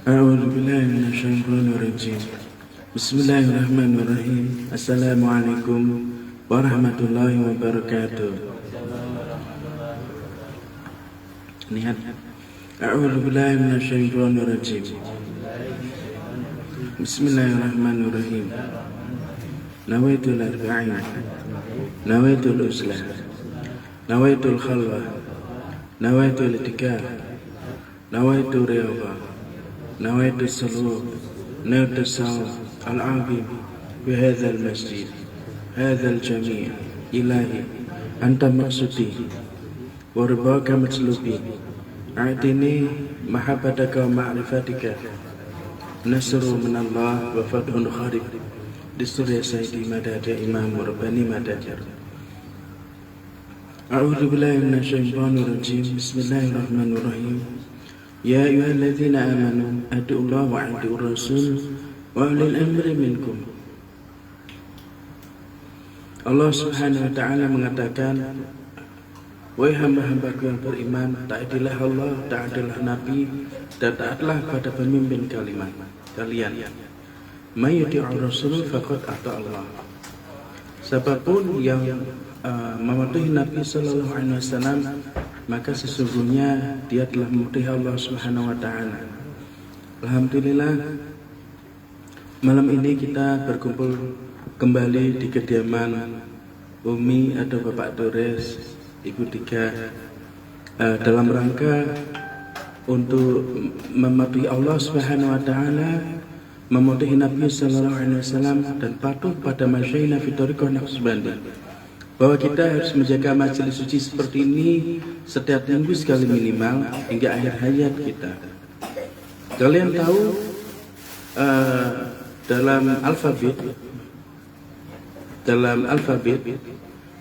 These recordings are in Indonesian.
أعوذ بالله من الشيطان الرجيم. بسم الله الرحمن الرحيم. السلام عليكم ورحمة الله وبركاته. Lihat. A'udzu billahi minasyaitonir rajim. Bismillahirrahmanirrahim. Nawaitul arba'in. Nawaitul uslah. Nawaitul khalwah. Nawaitul itikaf. Nawaitul riyadhah. نويت السلوك نويت الصوم العظيم في هذا المسجد هذا الجميع إلهي أنت مقصودي ورضاك مطلوبي أعطني محبتك ومعرفتك نصر من الله وفتح خارق دستور يا سيدي مدد يا إمام ورباني مدد. أعوذ بالله من الشيطان الرجيم. بسم الله الرحمن الرحيم. يا أيها الذين آمنوا أطيعوا الله وأطيعوا الرسول وأولي الأمر منكم. Allah Subhanahu wa Ta'ala mengatakan, wahai hamba-hambaku yang beriman, taatilah Allah, taatilah Nabi, dan taatlah pada pemimpin kalian. May yuti'ur rasul faqad ata Allah. Siapapun yang mematuhi Nabi sallallahu alaihi wasallam, maka sesungguhnya dia telah mematuhi Allah Subhanahu wa Ta'ala. Alhamdulillah, malam ini kita berkumpul kembali di kediaman Umi atau Bapak Dores, Ibu Tiga, dalam rangka untuk mematuhi Allah Subhanahu wa Ta'ala, mematuhi Nabi sallallahu alaihi wasallam, dan patuh pada masyayikhna fi thariqah Naqsbandi. Bahwa kita harus menjaga majelis suci seperti ini setiap minggu sekali minimal hingga akhir hayat kita. Kalian tahu dalam alfabet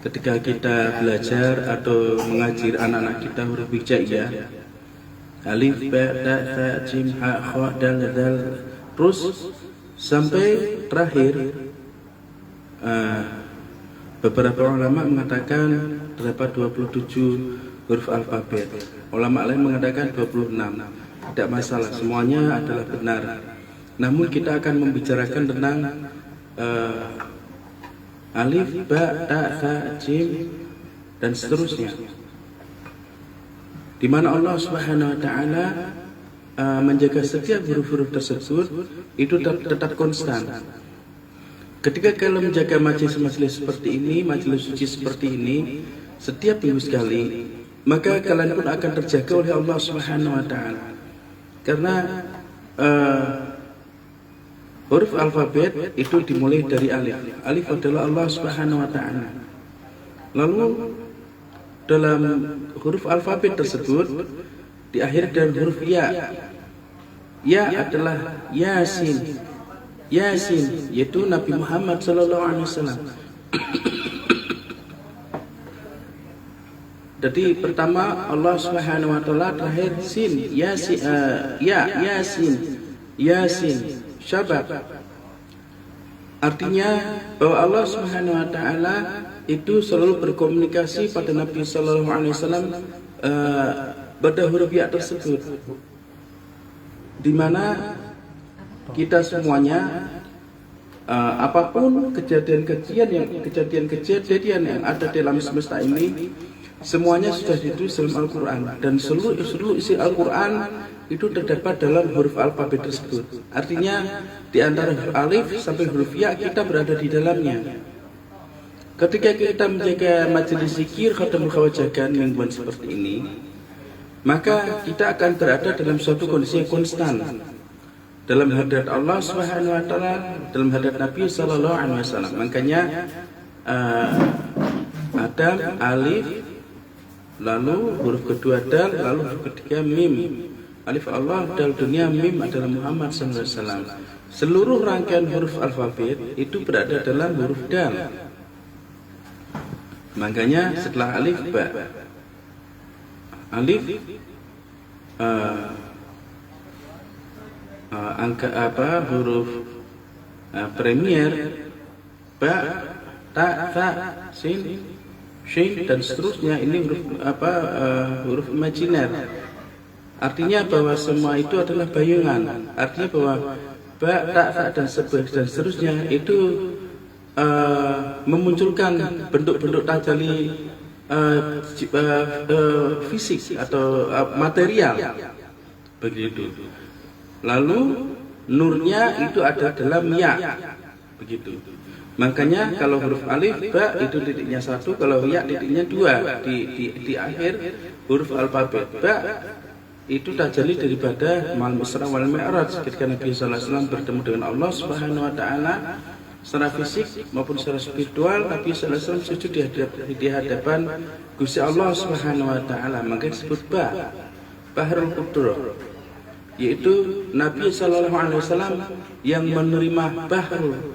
ketika kita belajar atau mengajar anak-anak kita huruf hijaiyah, alif, ba, ta, tha, jim, ha, kha, dal, dal, terus sampai terakhir. Beberapa ulama mengatakan terdapat 27 huruf alfabet. Ulama lain mengatakan 26. Tidak masalah, semuanya adalah benar. Namun kita akan membicarakan tentang alif, ba, ta, tha, jim, dan seterusnya. Di mana Allah Subhanahu wa Ta'ala menjaga setiap huruf-huruf tersebut itu tetap konstan. Ketika kalian menjaga majelis seperti ini, majelis suci seperti ini, setiap minggu sekali, maka kalian pun akan terjaga oleh Allah Subhanahu wa Ta'ala. Karena huruf alfabet itu dimulai dari alif. Alif adalah Allah Subhanahu wa Ta'ala. Lalu dalam huruf alfabet tersebut diakhiri dengan huruf ya. Ya adalah Yasin. Yasin, yaitu Nabi Muhammad sallallahu alaihi wasallam. Jadi pertama Allah Subhanahu wa Ta'ala, terakhir sin, Yasin, Yasin, Syabab. Artinya bahwa Allah Subhanahu wa Ta'ala itu selalu berkomunikasi pada Nabi sallallahu alaihi wasallam pada huruf ya tersebut. Di mana kita semuanya apapun kejadian-kejadian yang ada dalam semesta ini, semuanya sudah ditulis dalam Al-Quran, dan seluruh isi Al-Quran itu terdapat dalam huruf alfabet tersebut. Artinya di antara huruf alif sampai huruf ya kita berada di dalamnya. Ketika kita menjaga majelis zikir khatamul khawajagan mingguan seperti ini, maka kita akan berada dalam suatu kondisi yang konstan dalam hadrat Allah Subhanahu wa Ta'ala, dalam hadrat Nabi sallallahu alaihi wasallam. Makanya Adam, alif, lalu huruf kedua dal, lalu huruf ketiga mim. Alif Allah, dal dunia, mim adalah Muhammad sallallahu alaihi wasallam. Seluruh rangkaian huruf alfabet itu berada dalam huruf dal. Makanya setelah alif ba. Alif angka huruf premier, ba, ta, tha, sin, shin, dan seterusnya. Ini huruf huruf imajiner. Artinya bahwa semua itu adalah bayangan. Artinya bahwa ba, ta, fa, dan seterusnya itu memunculkan bentuk-bentuk tajalli fisik atau material, begitu. Lalu nurnya itu ada dalam ya, begitu. Makanya kalau huruf alif ba itu titiknya 1, kalau ya titiknya 2 di akhir huruf alfabet. Ba itu tajalli daripada mal Isra wal Mi'raj, ketika Nabi sallallahu alaihi wasallam bertemu dengan Allah Subhanahu wa taala secara fisik maupun secara spiritual. Nabi sallallahu alaihi wasallam sujud di hadapan Gusti Allah Subhanahu wa taala, maka disebut Bahrul Qudrah, yaitu Nabi sallallahu alaihi wasallam yang menerima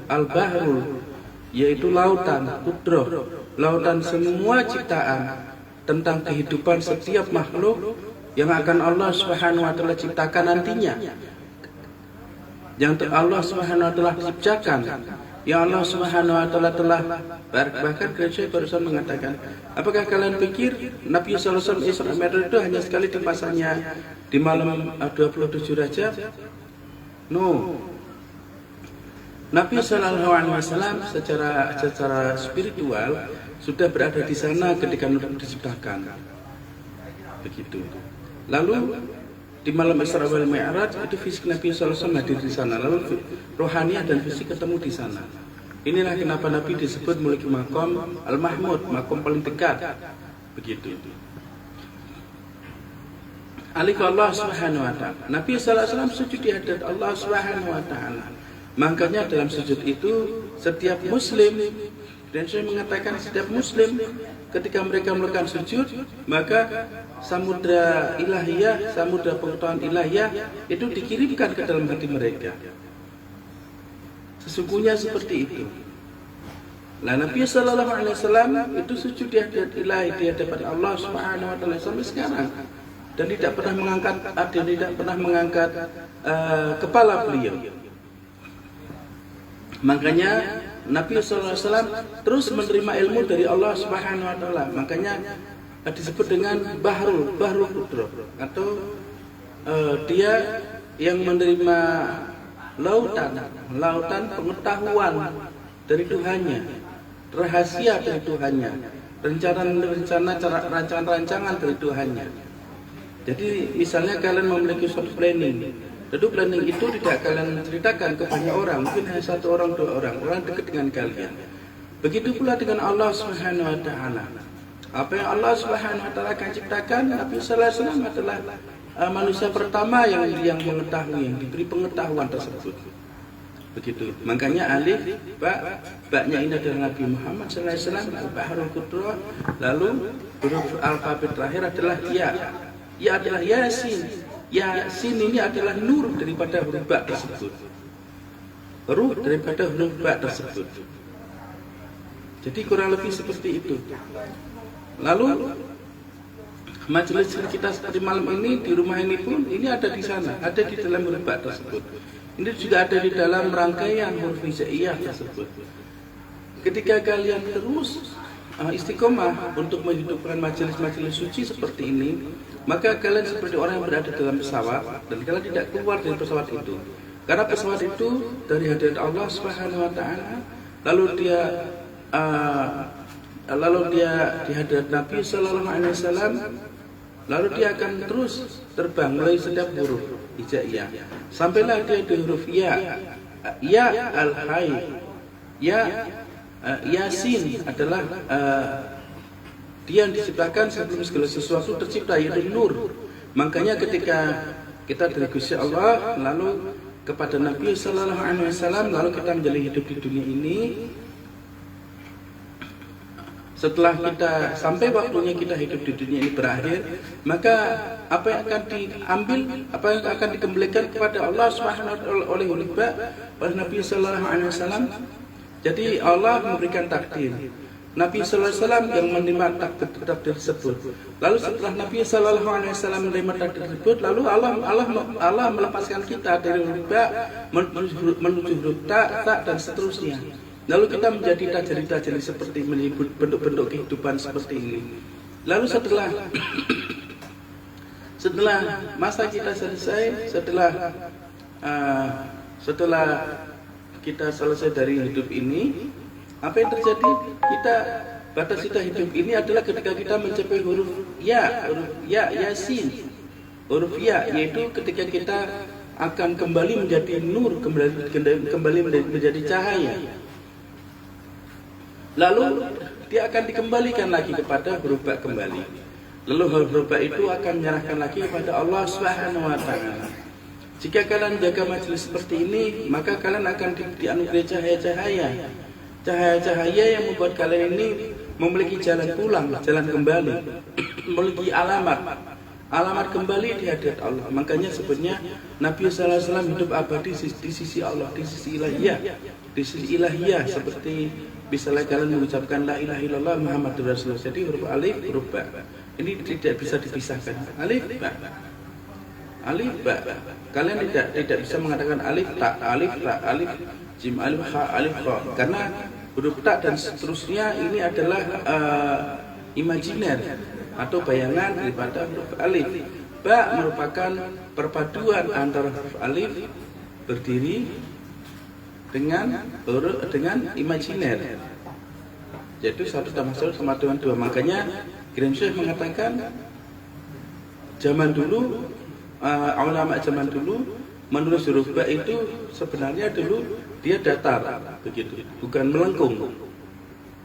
Bahrul, yaitu lautan Qudrah, lautan semua ciptaan tentang kehidupan setiap makhluk yang akan Allah Subhanahu wa taala ciptakan nantinya, yang Allah Subhanahu wa taala ciptakan, yang Allah Subhanahu wa taala telah bahkan Syekh barusan mengatakan, apakah kalian pikir Nabi sallallahu alaihi wasallam Isra Mi'raj itu hanya sekali di masanya di malam 27 Rajab? No. Nabi sallallahu alaihi wasallam secara spiritual sudah berada di sana ketika Nur diciptakan. Begitu. Lalu di malam Isra wal Mi'raj itu fisik Nabi sallallahu alaihi wasallam hadir di sana, lalu rohaniah dan fisik ketemu di sana. Inilah kenapa Nabi disebut memiliki makom al-mahmud, makom paling dekat. Begitu. Alif Allah Subhanahu wa taala. Nabi sallallahu alaihi wasallam sujud di hadapan Allah Subhanahu wa taala. Makanya dalam sujud itu setiap muslim, dan saya mengatakan setiap muslim ketika mereka melakukan sujud, maka samudra ilahiyah, samudra pengetahuan ilahiyah itu dikirimkan ke dalam hati mereka. Sesungguhnya seperti itu. Nah, Nabi sallallahu alaihi wasallam itu sujud di hadapan Allah Subhanahu wa taala sampai sekarang, dan tidak pernah mengangkat kepala beliau. Makanya Nabi sallallahu alaihi wasallam terus menerima ilmu dari Allah Subhanahu wa taala. Makanya disebut dengan Bahrul Qudrah, atau dia yang menerima lautan pengetahuan dari Tuhannya, rahasia dari Tuhannya, rancangan dari Tuhannya. Jadi misalnya kalian memiliki suatu planning, tentu planning itu tidak kalian ceritakan ke banyak orang, mungkin hanya 1 orang 2 orang dekat dengan kalian. Begitu pula dengan Allah Subhanahu wa taala. Apa yang Allah Subhanahu wa taala akan ciptakan, Nabi sallallahu alaihi wasallam adalah manusia pertama yang mengetahui, yang diberi pengetahuan tersebut. Begitu. Makanya alif, ba-nya ini adalah Nabi Muhammad sallallahu alaihi wasallam, Bahrul Qudrah. Lalu huruf alfabet terakhir adalah ya. Ya adalah Yasin. Yasin ini adalah nur daripada huruf ba tersebut. Ruh daripada huruf ba tersebut. Jadi kurang lebih seperti itu. Lalu majelis kita seperti malam ini di rumah ini pun ini ada di sana, ada di dalam huruf ba tersebut. Ini juga ada di dalam rangkaian huruf hijaiyah tersebut. Ketika kalian terus istiqomah untuk menghidupkan majelis-majelis suci seperti ini, maka kalian seperti orang yang berada dalam pesawat dan kalian tidak keluar dari pesawat itu. Karena pesawat itu dari hadirat Allah Subhanahu wa taala, lalu dia di hadirat Nabi sallallahu alaihi wasallam, lalu dia akan terus terbang melalui setiap huruf hijaiyah sampailah dia di huruf ya al-hayy, Yasin adalah dia yang diciptakan sebelum segala sesuatu tercipta, yaitu nur. Makanya ketika kita dari Gusti Allah lalu kepada Nabi sallallahu alaihi wasallam, lalu kita menjalani hidup di dunia ini, setelah kita sampai waktunya kita hidup di dunia ini berakhir, maka apa yang akan diambil, apa yang akan dikembalikan kepada Allah Subhanahu wa taala oleh Nabi sallallahu alaihi wasallam. Jadi Allah memberikan takdir. Nabi sallallahu alaihi wasallam yang menerima takdir tersebut. Lalu setelah Nabi sallallahu alaihi wasallam menerima takdir tersebut, lalu Allah melepaskan kita dari huruf ba menuju huruf ta dan seterusnya. Lalu kita menjadi tajalli seperti menyebut bentuk-bentuk kehidupan seperti ini. Lalu Setelah masa kita selesai, setelah kita selesai dari hidup ini, apa yang terjadi? Batas kita hidup ini adalah ketika kita mencapai huruf yasin, huruf ya, yaitu ketika kita akan kembali menjadi nur, kembali menjadi cahaya. Lalu dia akan dikembalikan lagi kepada huruf ba kembali. Lalu huruf ba itu akan menyerahkan lagi kepada Allah Subhanahu wa taala. Jika kalian jaga majelis seperti ini, maka kalian akan dianugerahi cahaya-cahaya yang membuat kalian ini memiliki jalan pulang, jalan kembali, memiliki alamat kembali di hadirat Allah. Makanya sebenarnya Nabi sallallahu alaihi wasallam hidup abadi di sisi Allah, di sisi ilahiyah, seperti misalnya kalian mengucapkan la ilaha illallah Muhammadur Rasulullah. Jadi huruf alif, huruf ba ini tidak bisa dipisahkan. Alif ba. Kalian tidak bisa mengatakan alif ta, alif jim, alif ha, alif kha, karena huruf ta dan seterusnya ini adalah imajiner atau bayangan daripada huruf alif. Ba merupakan perpaduan antara huruf alif berdiri dengan imajiner. Jadi satu tambah satu sama dengan dua. Makanya Gramsci mengatakan zaman dulu, ulama zaman dulu menulis huruf ba itu sebenarnya dulu dia datar begitu, bukan melengkung.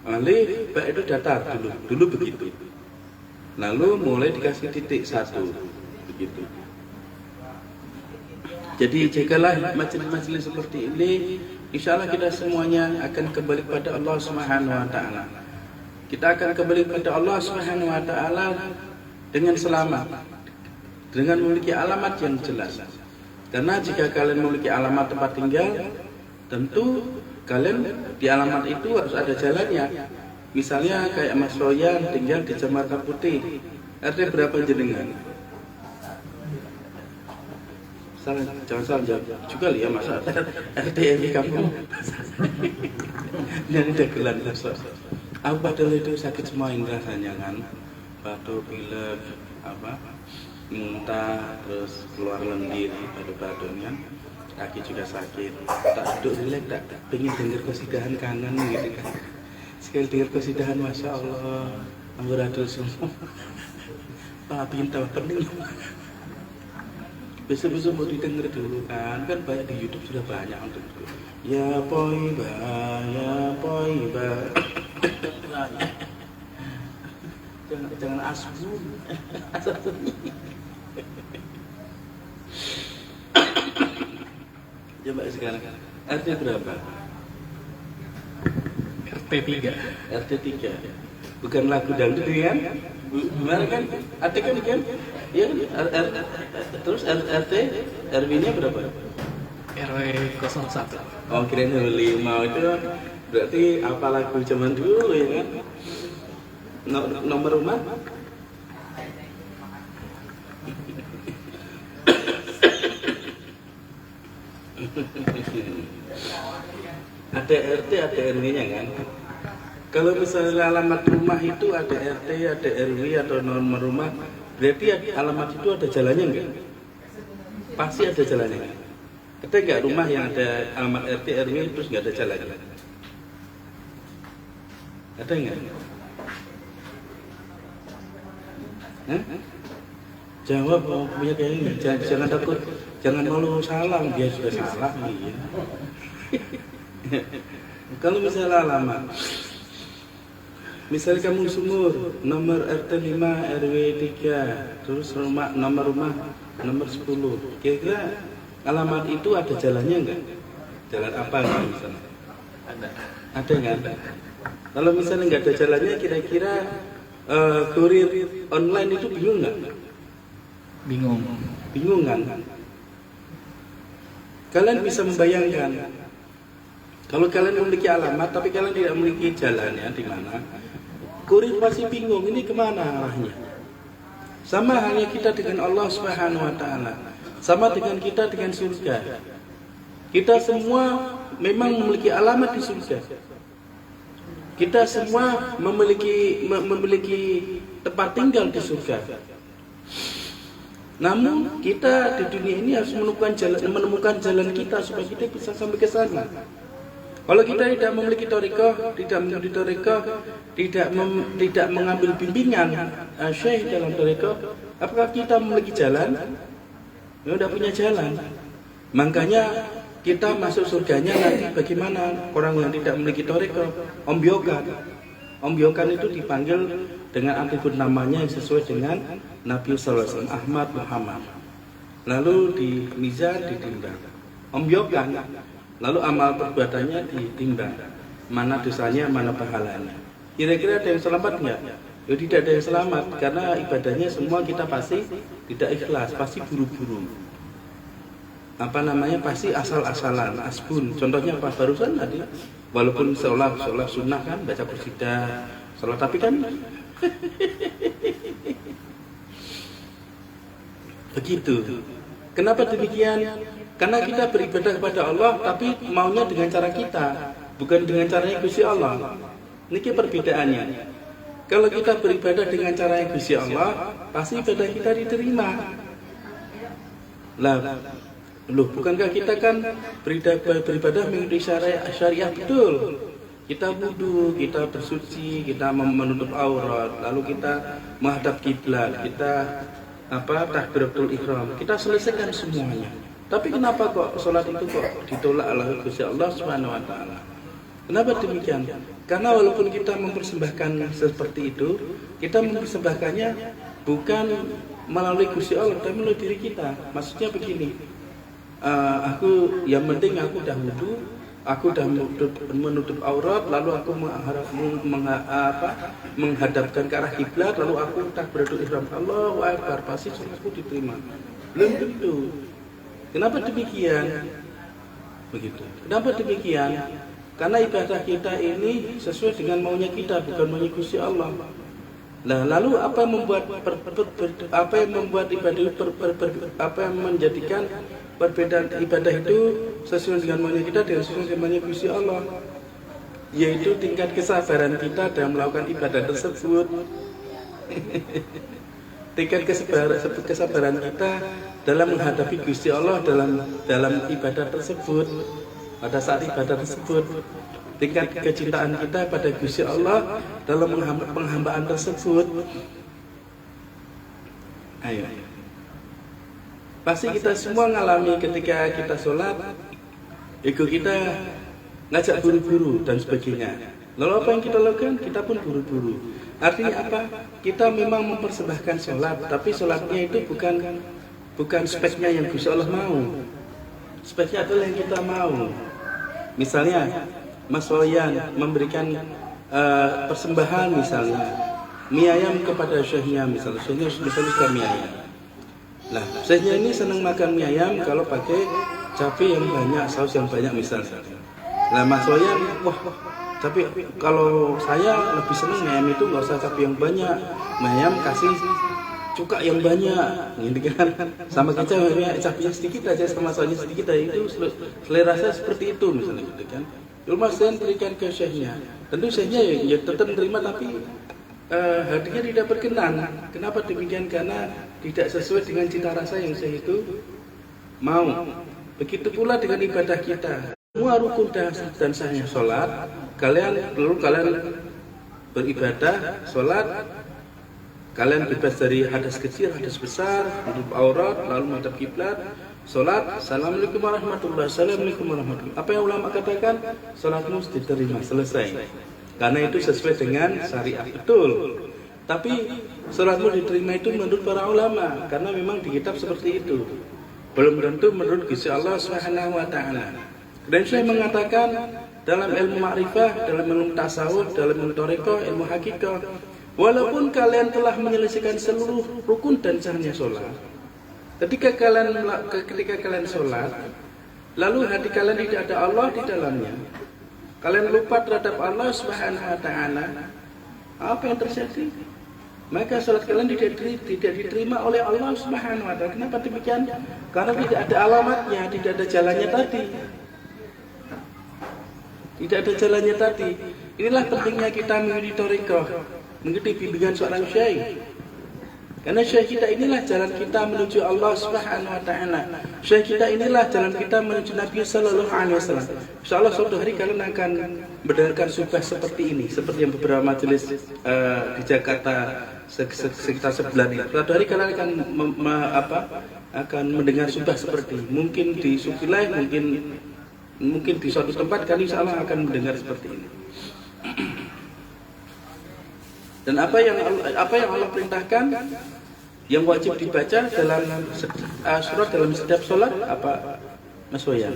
Alif ba itu datar dulu begitu. Lalu mulai dikasih titik satu begitu. Jadi jikalah majelis-majelis seperti ini, insya Allah kita semuanya akan kembali kepada Allah Subhanahu wa taala. Kita akan kembali kepada Allah Subhanahu wa taala dengan selamat, dengan memiliki alamat yang jelas. Karena jika kalian memiliki alamat tempat tinggal, tentu kalian di alamat itu harus ada jalannya. Misalnya kayak Mas Royan tinggal di Jamarta Putih, RT berapa jenengan? Jangan salah jawab juga ya Mas RT di kampung. Jadi dagelan terus. Aku padahal itu sakit semua rasanya kan, batuk, pilek, muntah, terus keluar lendir, batuk-batuknya, kaki juga sakit. Tak duduk rileks, tak pengen dengar kesidahan kanan gitu kan. Sekali dengar kesidahan, masya Allah, amburadul semua. Pak pintar pening. Besok-besok mau didengar dulu kan banyak di YouTube sudah banyak untuk itu. Ya poiba, ya poiba. Jangan asbun. Coba sekarang RT berapa? RT 3. RT 3. Bukan lagu dangdut kan? Gimana kan? RT kan? Iya kan? Terus RT RW-nya berapa? RW 01. Oh, kirain RW 5 itu berarti apa lagu zaman dulu ya kan? Nomor rumah? Ada RT, ada RW-nya kan? Kalau misalnya alamat rumah itu ada RT, ada RW atau nomor rumah, berarti alamat itu ada jalannya enggak? Pasti ada jalannya kan? Ada enggak rumah yang ada alamat RT, RW terus enggak ada jalannya? Ada enggak? Jawab, punya kayaknya jangan takut, jangan malu salah, dia sudah salah nih. Kalau misalnya alamat, misalnya kamu sumur, nomor RT 5, RW 3, terus nomor rumah nomor 10, kira-kira alamat itu ada jalannya enggak? Jalan apa enggak misalnya? Ada enggak? Kalau misalnya enggak ada jalannya, kira-kira kurir online itu bingung nggak? Bingung kan? Kalian bisa membayangkan kalau kalian memiliki alamat tapi kalian tidak memiliki jalannya di mana, kurir pasti bingung ini kemana arahnya. Sama halnya kita dengan Allah Subhanahu Wa Taala, sama dengan kita dengan surga. Kita semua memang memiliki alamat di surga. Kita semua memiliki tempat tinggal di surga. Namun kita di dunia ini harus menemukan jalan kita supaya kita bisa sampai ke sana. Kalau kita tidak memiliki thariqah, tidak mengambil bimbingan syekh dalam thariqah, apakah kita memiliki jalan? Ya, tidak punya jalan. Makanya kita masuk surganya nanti bagaimana orang yang tidak memiliki thariqah? Ombyokan itu dipanggil dengan atribut namanya yang sesuai dengan Nabi SAW, Ahmad Muhammad. Lalu di mizan ditimbang. Ombyokan, lalu amal perbuatannya ditimbang. Mana dosanya, mana pahalanya. Kira-kira ada yang selamat enggak? Ya tidak ada yang selamat, karena ibadahnya semua kita pasti tidak ikhlas, pasti buru-buru. Pasti asal-asalan, asbun. Contohnya apa? Barusan tadi, walaupun seolah sunnah kan, baca qasidah, sholat, tapi kan begitu. Kenapa demikian? Karena kita beribadah kepada Allah, tapi maunya dengan cara kita, bukan dengan caranya Gusti Allah. Ini perbedaannya. Kalau kita beribadah dengan caranya Gusti Allah, pasti ibadah kita diterima. Bukankah kita kan beribadah mengikuti syariah betul? Kita wudu, kita bersuci, kita menutup aurat, lalu kita menghadap kiblat, kita takbiratul ihram. Kita selesaikan semuanya. Tapi kenapa kok sholat itu kok ditolak oleh Gusti Allah Subhanahu wa taala? Kenapa demikian? Karena walaupun kita mempersembahkan seperti itu, kita mempersembahkannya bukan melalui Gusti Allah, tapi melalui diri kita. Maksudnya begini. Yang penting aku dah wudu, aku dah menutup aurat, lalu aku menghadapkan ke arah kiblat, lalu aku takbiratul ihram, Allahu akbar, pasti sholatku diterima. Belum tentu. Kenapa demikian? Begitu. Kenapa demikian? Karena ibadah kita ini sesuai dengan maunya kita, bukan maunya Gusti Allah. Lalu apa yang menjadikan perbedaan ibadah itu sesuai dengan maunya kita dan sesuai dengan maunya Gusti Allah, yaitu tingkat kesabaran kita dalam melakukan ibadah tersebut. Tingkat kesabaran kita dalam menghadapi Gusti Allah dalam ibadah tersebut, pada saat ibadah tersebut. Tingkat kecintaan kita pada Gusti Allah dalam penghambaan tersebut. Ayo. Pasti kita semua ngalami ketika kita sholat, ego kita ngajak buru-buru dan sebagainya. Lalu apa yang kita lakukan? Kita pun buru-buru. Artinya apa? Kita memang mempersembahkan sholat, tapi sholatnya itu bukan speknya yang Gusti Allah mau. Speknya adalah yang kita mau. Misalnya Mas Wayan memberikan persembahan misalnya mie ayam kepada syekhnya, misalnya suka mie ayam. Syekhnya ini senang makan mie ayam kalau pakai cabai yang banyak, saus yang banyak misalnya. Mas Wayan, tapi kalau saya lebih senang mie ayam itu nggak usah cabai yang banyak, mie ayam kasih cuka yang banyak, gitu kan? Sama kita cabainya sedikit aja, sama sausnya sedikit aja, itu selera saya seperti itu misalnya, gitu kan? Lalu Mas Wayan berikan ke syekhnya, tentu syekhnya ya tetap menerima, tapi hatinya tidak berkenan. Kenapa demikian? Karena tidak sesuai dengan cita rasa yang syekh itu mau. Begitu pula dengan ibadah kita. Semua rukun dan sahnya sholat, kalian beribadah, sholat, kalian bebas dari hadas kecil, hadas besar, menutup aurat, lalu menghadap kiblat, sholat, assalamualaikum warahmatullahi wabarakatuh. Apa yang ulama katakan? Sholatmu diterima, selesai. Karena itu sesuai dengan syariat betul. Tapi sholatmu diterima itu menurut para ulama, karena memang di kitab seperti itu. Belum tentu menurut Gusti Allah Subhanahu wa taala. Dan saya mengatakan dalam ilmu ma'rifah, dalam ilmu tasawuf, dalam ilmu thariqah, ilmu hakikah, walaupun kalian telah menyelesaikan seluruh rukun dan sahnya sholat, ketika kalian sholat, lalu hati kalian tidak ada Allah di dalamnya, kalian lupa terhadap Allah Subhanahu wa taala, apa yang terjadi? Maka sholat kalian tidak diterima oleh Allah Subhanahu wa taala. Kenapa demikian? Karena tidak ada alamatnya, tidak ada jalannya tadi. Tidak ada jalannya tadi. Inilah pentingnya kita mengikuti thariqah, mengikuti bimbingan seorang syekh. Karena syekh kita inilah jalan kita menuju Allah Subhanahu wa taala. Syekh kita inilah jalan kita menuju Nabi sallallahu alaihi wasallam. Insyaallah suatu hari kalian akan mendengarkan subah seperti ini, seperti yang beberapa majelis di Jakarta sekitar sebulan ini. Suatu hari kalian akan mendengar subah seperti ini. Mungkin di Sukilai, mungkin di suatu tempat kalian insyaallah akan mendengar seperti ini. Dan apa yang Allah perintahkan yang wajib dibaca dalam surat dalam setiap sholat apa Mas Wayan?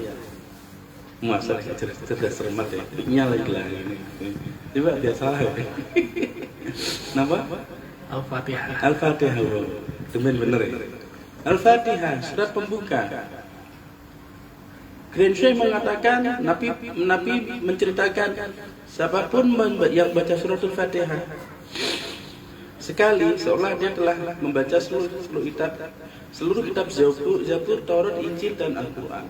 Masalah cerdas cermat ya. Nyala lagi ini. Coba dia salah ya. Nama? Al-Fatihah. Al-Fatihah. Temen bener ya. Al-Fatihah surat pembuka. Grand Syekh mengatakan Nabi menceritakan siapapun yang baca surat Al-Fatihah sekali seolah dia telah membaca seluruh kitab Zabur, Taurat, Injil dan Al-Quran.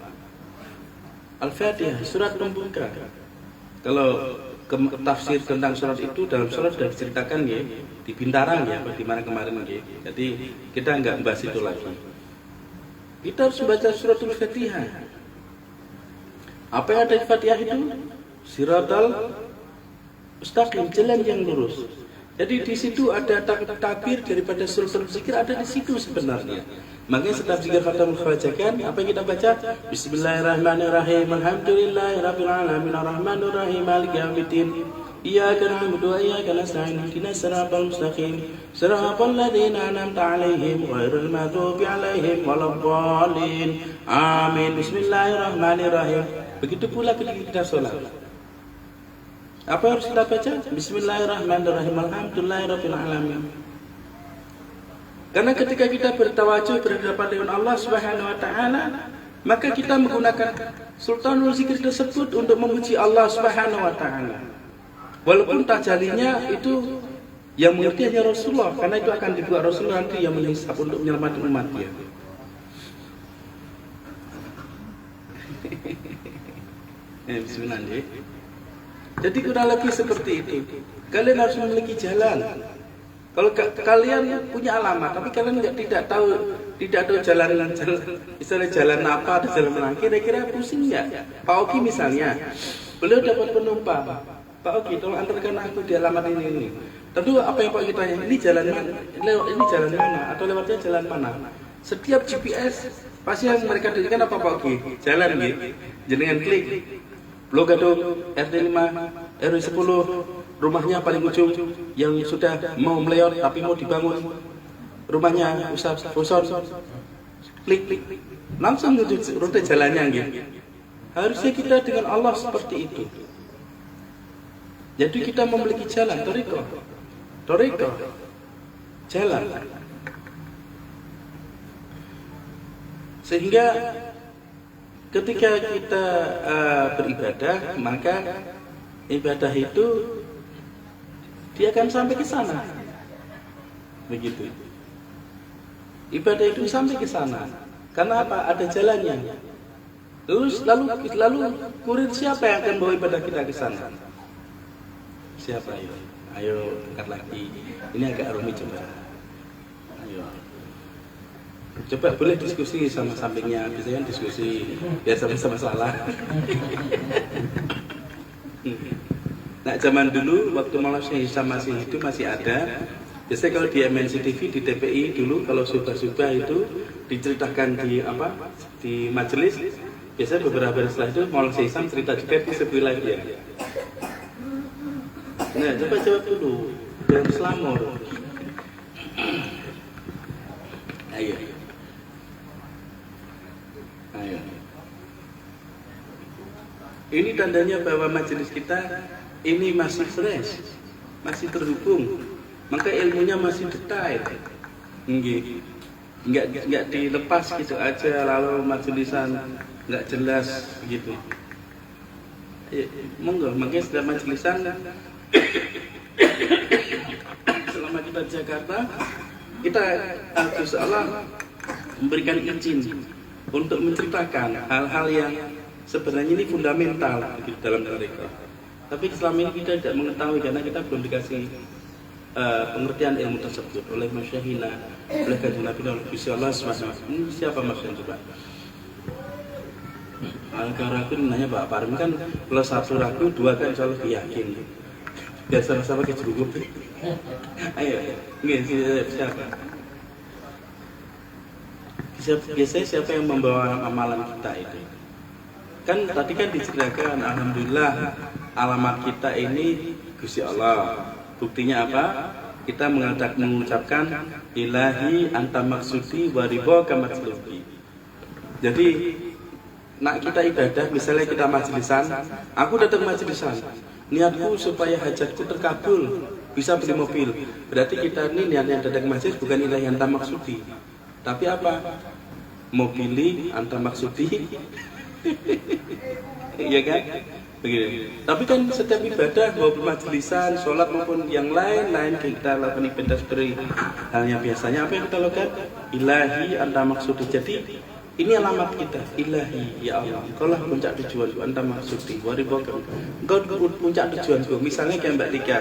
Al-Fatihah surat pembuka. Kalau tafsir tentang surat itu dalam surat sudah diceritakan ya di Bintarang ya di mana kemarin ya. Jadi kita enggak membahas itu lagi. Kita harus membaca surat Al-Fatihah. Apa yang ada di Fatihah itu? Siratal mustaqim, jalan yang lurus. Jadi di situ ada takbir daripada suratul zikir ada di situ sebenarnya. Makanya setiap zikir khatam membacakan apa yang kita baca? Bismillahirrahmanirrahim. Alhamdulillahirabbil alamin arrahmanir rahim maliki yaumiddin. Iyyaka na'budu wa iyyaka nasta'in ihdinas siratal mustaqim. Siratal ladzina an'amta 'alaihim ghairil maghdubi 'alaihim waladdallin. Amin. Bismillahirrahmanirrahim. Begitu pula ketika kita sholat. Apa yang harus kita baca? Bismillahirrahmanirrahim. Alhamdulillahirabbil alamin. Karena ketika kita bertawajuh berhadapan dengan Allah Subhanahu wa taala, maka kita menggunakan sultanul zikir tersebut untuk memuji Allah Subhanahu wa taala. Walaupun tajalinya itu yang mengerti hanya Rasulullah, karena itu akan dibuat Rasulullah nanti yang menghisab untuk menyelamatkan umatnya. Bismillah. Jadi kurang lebih seperti itu. Kalian harus memiliki jalan. Kalau kalian punya alamat, tapi kalian tidak tahu jalan, misalnya jalan apa, ada jalan mana, kira-kira pusing nggak? Pak Oki misalnya, beliau dapat penumpang. Pak Oki, tolong antarkan aku di alamat ini. Tentu apa yang Pak Oki tanya, ini jalan mana, atau lewatnya jalan mana? Setiap GPS pasti yang mereka dirikan apa Pak Oki? Jalan gitu, jenengan klik. Blok Gadung, RT 5, RW 10, rumahnya paling ujung yang sudah mau meleot tapi mau dibangun. Rumahnya Ustaz Fuson. Klik, langsung menuju rute jalannya gitu. Harusnya kita dengan Allah seperti itu. Jadi kita memiliki jalan, Toriko, jalan. Sehingga ketika kita beribadah, maka ibadah itu dia akan sampai ke sana. Begitu. Ibadah itu sampai ke sana. Karena apa? Ada jalannya. Lalu kurir siapa yang akan bawa ibadah kita ke sana? Siapa ayo? Ayo angkat lagi. Ini agak rumit coba. Ayo. Coba boleh diskusi sama sampingnya, biasanya diskusi biar sama-sama salah. Nah zaman dulu waktu Maulana Syekh Hisam masih hidup masih ada. Biasanya kalau di MNC TV di TPI dulu kalau subah-subah itu diceritakan di majelis. Biasanya beberapa hari setelah itu Maulana Syekh Hisam cerita juga di sebelah dia. Nah coba jawab dulu, jangan selamor. Ayo. Ini tandanya bahwa majelis kita ini masih fresh, masih terhubung, maka ilmunya masih detail. Enggak dilepas gitu aja lalu majelisan enggak jelas begitu. Monggo, makanya setelah majelisan selama kita di Jakarta kita insyaallah memberikan izin untuk menceritakan hal-hal yang sebenarnya ini fundamental dalam tarekat. Tapi selama ini kita tidak mengetahui karena kita belum dikasih pengertian ilmu tersebut oleh masyaihina, oleh kanjeng Nabi dan oleh Gusti Allah Subhanahu wa taala. Ini siapa maksudnya coba? Kalau ragu nanya Pak Parmin kan, kalau satu ragu dua kan insya Allah yakin. Biar sama-sama kejerugut. Ayo, siapa? Biasanya siapa yang membawa amalan kita itu? Kan tadi kan diceritakan, alhamdulillah alamat kita ini Gusti Allah. Buktinya apa? Kita mengucapkan ilahi anta maksudi wa ridhoka matslubi. Jadi nak kita ibadah, misalnya kita majlisan, aku datang majlisan, niatku supaya hajatku terkabul, bisa beli mobil. Berarti kita ini niatnya datang majlis bukan ilahi anta maksudi, tapi apa? Mobili anta maksudi. Iya kan? Begitu. Tapi kan setiap ibadah, maupun majlisan, sholat maupun yang lain-lain kita lakukan ibadah seperti halnya biasanya apa yang kita lakukan? Ilahi anta maksudi. Jadi ini alamat kita, ilahi ya Allah. Engkau lah puncak tujuanku, anta maksudi. Waribaka. Engkau puncak tujuanku. Misalnya kayak Mbak Tika,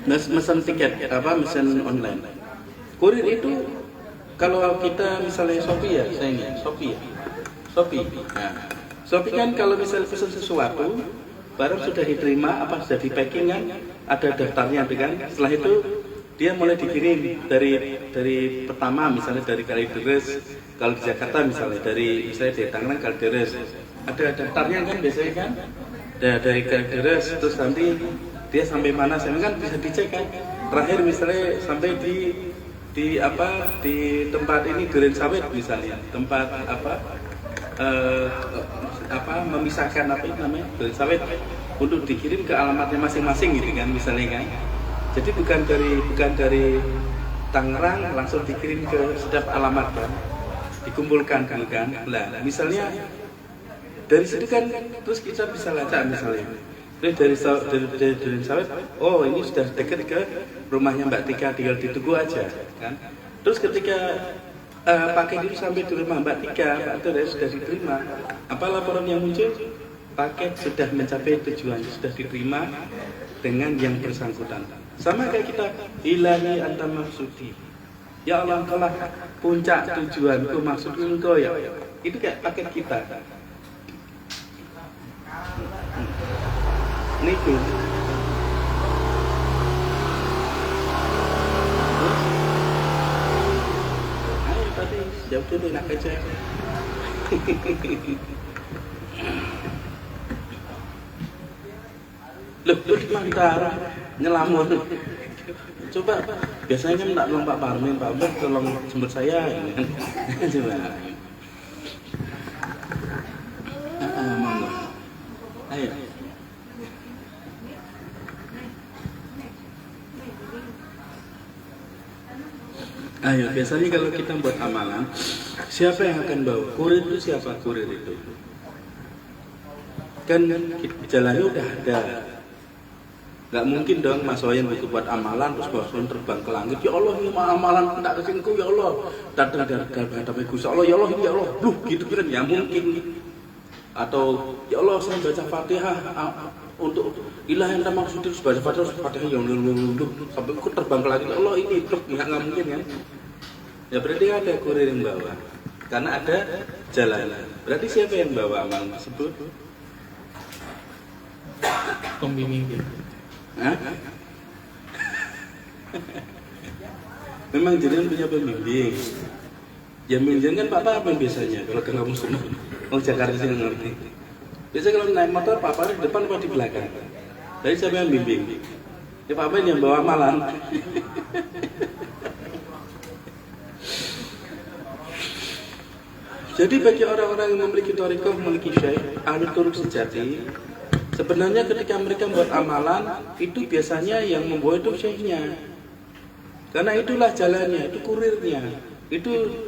mesen tiket, mesen online. Kurir itu kalau kita misalnya Shopee ya, sayangnya Shopee. Nah, Shopee kan kalau misalnya pesan sesuatu, barang sudah diterima, sudah di packing kan, ada daftarnya kan. Setelah itu dia mulai dikirim dari pertama misalnya dari Kalideres, kalau di Jakarta misalnya dari Tangerang Kalideres, ada daftarnya kan biasanya kan, dari Kalideres terus nanti dia sampai mana, saya kan bisa dicek kan. Terakhir misalnya sampai di tempat ini Duren Sawit misalnya, tempat memisahkan Duren Sawit untuk dikirim ke alamatnya masing-masing gitu kan misalnya kan. Jadi bukan dari Tangerang langsung dikirim ke setiap alamat kan, dikumpulkan kan. Nah, misalnya dari situ kan terus kita bisa lacak misalnya. Dari Duren Sawit, oh ini sudah dekat ke rumahnya Mbak Tika, tinggal ditunggu aja kan. Terus ketika paket itu sampai di rumah Mbak Tika, sudah diterima. Apa laporan yang muncul? Paket sudah mencapai tujuan, sudah diterima dengan yang bersangkutan. Sama kayak kita, ilahi anta maksudi. Ya Allah, engkau lah puncak tujuanku, maksudku engkau ya. Itu kayak paket kita. Niku. Ayo tadi jauh dulu nak aja. Loh, di Mantara nyelamun. Coba, biasanya kan tak tolong Pak Parmin, Pak Parmin tolong jemput saya. Coba. Monggo. Ayo. Ayo, biasanya kalau kita buat amalan, siapa yang akan bawa? Kurir itu siapa? Kurir itu kan jalannya udah ada. Gak mungkin dong Mas Wayan buat amalan terus langsung terbang ke langit. Ya Allah, ini amalan tak kesinku ya Allah. Datang dari hadapan Gusti Allah, ya Allah ini ya Allah. Loh, gitu kan ya mungkin. Atau ya Allah saya baca Fatihah untuk ilah yang tak maksud terus baca Fatihah yang dulu sampai aku terbang ke langit. Ya Allah ini truk nggak mungkin kan. Ya berarti ada kurir yang bawa. Karena ada jalan. Berarti siapa yang bawa amalan tersebut? Pembimbing. Hah? Memang jenengan punya pembimbing. Ya pembimbing kan Pak Parmin biasanya kalau ke kamu semua. Jakarta sih ngerti. Biasanya kalau naik motor Pak Parmin di depan atau di belakang. Jadi siapa yang bimbing? Ya Pak Parmin yang bawa amalan. Jadi bagi orang-orang yang memiliki thariqah, memiliki syekh, ahli turuq sejati, sebenarnya ketika mereka membuat amalan, itu biasanya yang membawa itu syekhnya. Karena itulah jalannya, itu kurirnya, itu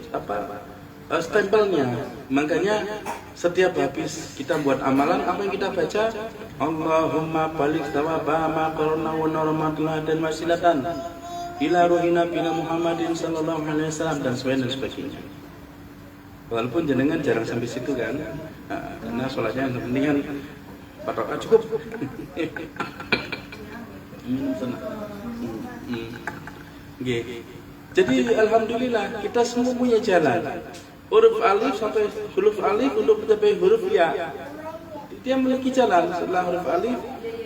stempelnya. Makanya setiap habis kita buat amalan, apa yang kita baca? Allahumma balik thawaba ma qarna wa rahmatullah dan wasilatan ila ruhina bina Muhammadin sallallahu alaihi wasallam dan sebagainya. Walaupun jenengan jarang sampai situ kan, karena sholatnya mendingan 4 rakaat cukup. Minum sana. Nggih. Jadi alhamdulillah kita semua punya jalan. Huruf alif sampai huruf alif untuk mencapai huruf ya. Dia memiliki jalan. Setelah huruf alif,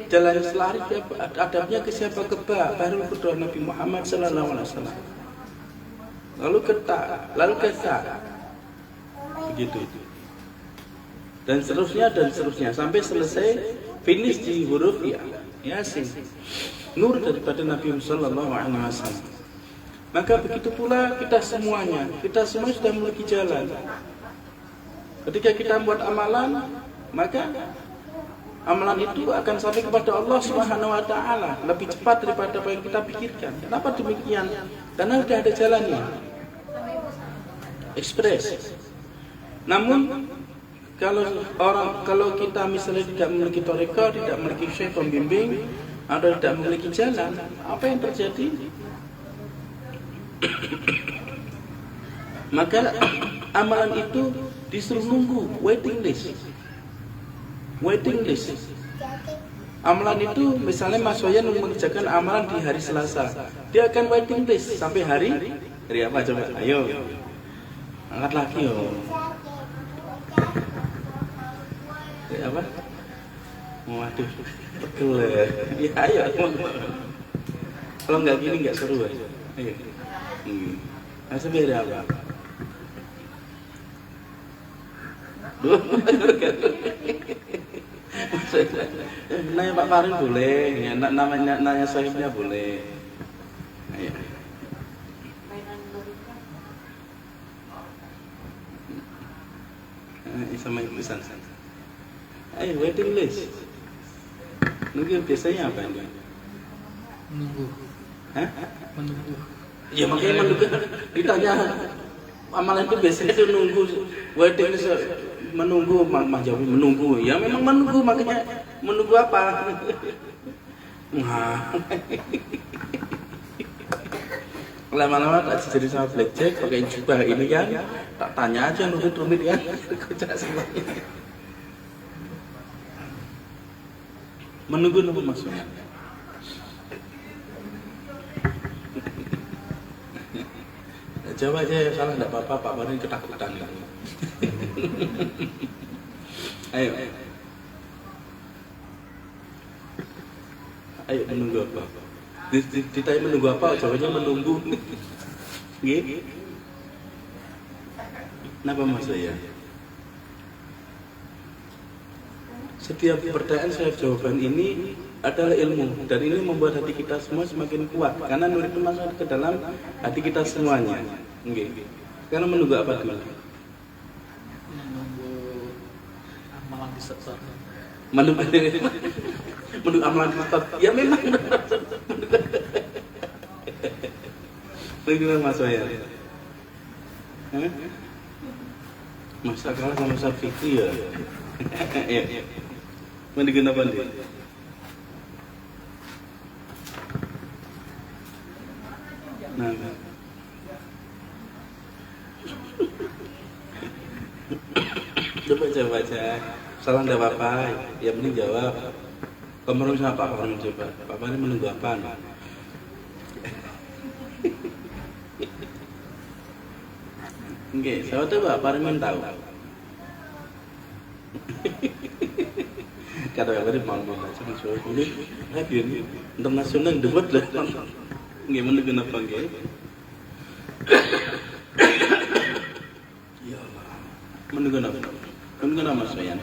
jalan setelah alif adabnya ke siapa? Ke ba, baru berdoa Nabi Muhammad sallallahu alaihi wasallam. Lalu ke ta, lalu ke sa. Begitu. Dan seterusnya sampai selesai finish di huruf ya. Yasin. Nur daripada Nabi sallallahu alaihi wasallam. Maka begitu pula kita semua sudah memiliki jalan. Ketika kita buat amalan, maka amalan itu akan sampai kepada Allah Subhanahu wa taala lebih cepat daripada apa yang kita pikirkan. Kenapa demikian? Karena sudah ada jalannya. Ekspres. Namun kalau kita misalnya tidak memiliki thariqah, tidak memiliki syekh pembimbing atau tidak memiliki jalan, apa yang terjadi? Maka amalan itu disuruh nunggu, waiting list. Amalan itu misalnya Mas Wayan mengerjakan amalan di hari Selasa, dia akan waiting list sampai hari apa coba? Ayo, angkat lagi yo. Apa? Waduh, pegel ya. Ayo. Kalau nggak gini nggak seru ya. Ayo. Masa beda apa? Nanya Pak Farin boleh, ya, nanya sahibnya boleh. Ayo. Sama ibu sana. Ayo waiting list. Mungkin biasanya apa ini? Menunggu. Hah? Menunggu. Ya makanya menunggu. Ditanya amalan itu biasanya itu nunggu waiting list. Menunggu, Mas Jawi menunggu. Ya memang menunggu, makanya menunggu apa? Nah. Lama-lama tak jadi sama blackjack pakai jubah ini kan, tak tanya aja rumit-rumit kan, kocak semuanya. Menunggu maksudnya. Jawab aja salah enggak apa-apa, Pak Barin ketakutan kan. Ayo. Ayo menunggu apa? Ditanya menunggu apa? Jawabnya menunggu. Nggih. Kenapa Mas ya? Setiap pertanyaan setiap jawaban ini adalah ilmu dan ini membuat hati kita semua semakin kuat karena nur itu masuk ke dalam hati kita semuanya. Nggih. Karena menunggu apa dulu? Menunggu amalan disetor. Menunggu amalan disetor. Ya memang. Menunggu Mas ya. Masa kalah sama Ustaz Fikri ya? Iya. Menunggu apa nih? Nah. Coba baca. Salah enggak apa-apa. Ya mending jawab. Kamu harus apa? Kamu coba. Papa ini menunggu apa? Oke, saya tahu Pak Parmin tahu. Kata yang tadi mau baca masuk ini hadir internasional debat lah. Nggak menunggu apa nggak? Ya Allah, menunggu apa? Menunggu apa Soyan?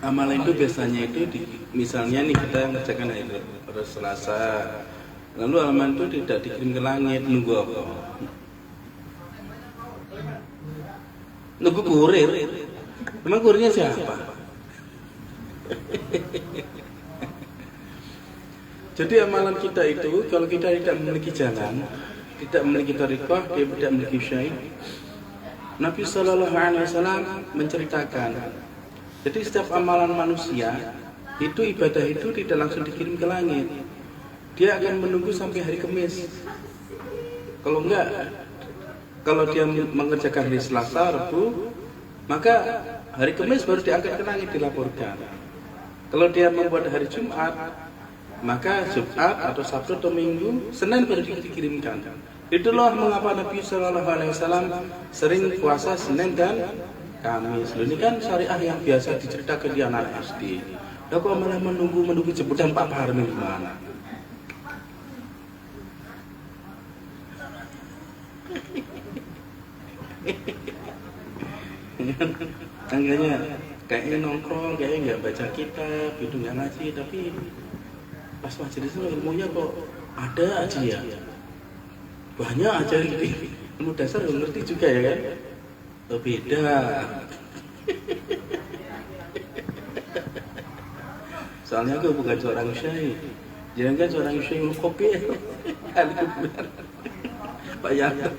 Amalan itu biasanya itu misalnya nih kita mengerjakan hari Selasa, lalu amalan itu tidak dikirim ke langit, nunggu apa? Nunggu kurir. Emang kurirnya siapa? Jadi amalan kita itu kalau kita tidak memiliki jalan, tidak memiliki thariqah, tidak memiliki syai. Nabi sallallahu alaihi wasallam menceritakan, jadi setiap amalan manusia itu ibadah itu tidak langsung dikirim ke langit. Dia akan menunggu sampai hari Kamis. Kalau enggak, kalau dia mengerjakan hari Selasa, Rabu, maka hari Kamis baru diangkat ke langit dilaporkan. Kalau dia membuat hari Jumat, maka Jumat atau Sabtu atau Minggu, Senin baru dikirimkan. Itulah mengapa Nabi Shallallahu Alaihi Wasallam sering puasa Senin dan Kamis. Ini kan syariah yang biasa diceritakan di anak SD. Lah kok malah menunggu jemputan Pak Parmin gimana? Tangganya kayaknya nongkrong, kayaknya nggak baca kitab, gitu nggak ngaji, tapi pas majelis ilmunya kok ada aja ya, banyak aja gitu. Ilmu dasar nggak ngerti juga ya kan? Oh, beda. Soalnya aku bukan seorang syekh, jangan seorang syekh kopi, Pak Yanto.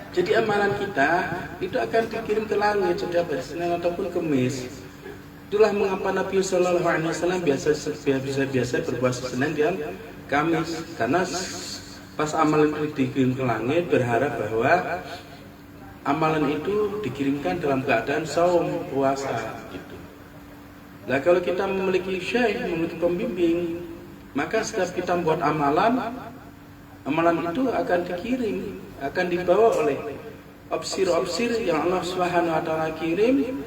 Jadi amalan kita itu akan dikirim ke langit setiap hari Senin ataupun Kamis. Itulah mengapa Nabi Shallallahu Alaihi Wasallam biasa berpuasa Senin dan Kamis, karena pas amalan itu dikirim ke langit berharap bahwa amalan itu dikirimkan dalam keadaan saum puasa. Gitu. Nah kalau kita memiliki syekh, memiliki pembimbing, maka setiap kita membuat amalan itu akan dikirim, akan dibawa oleh opsir-opsir yang Allah Subhanahu wa taala kirim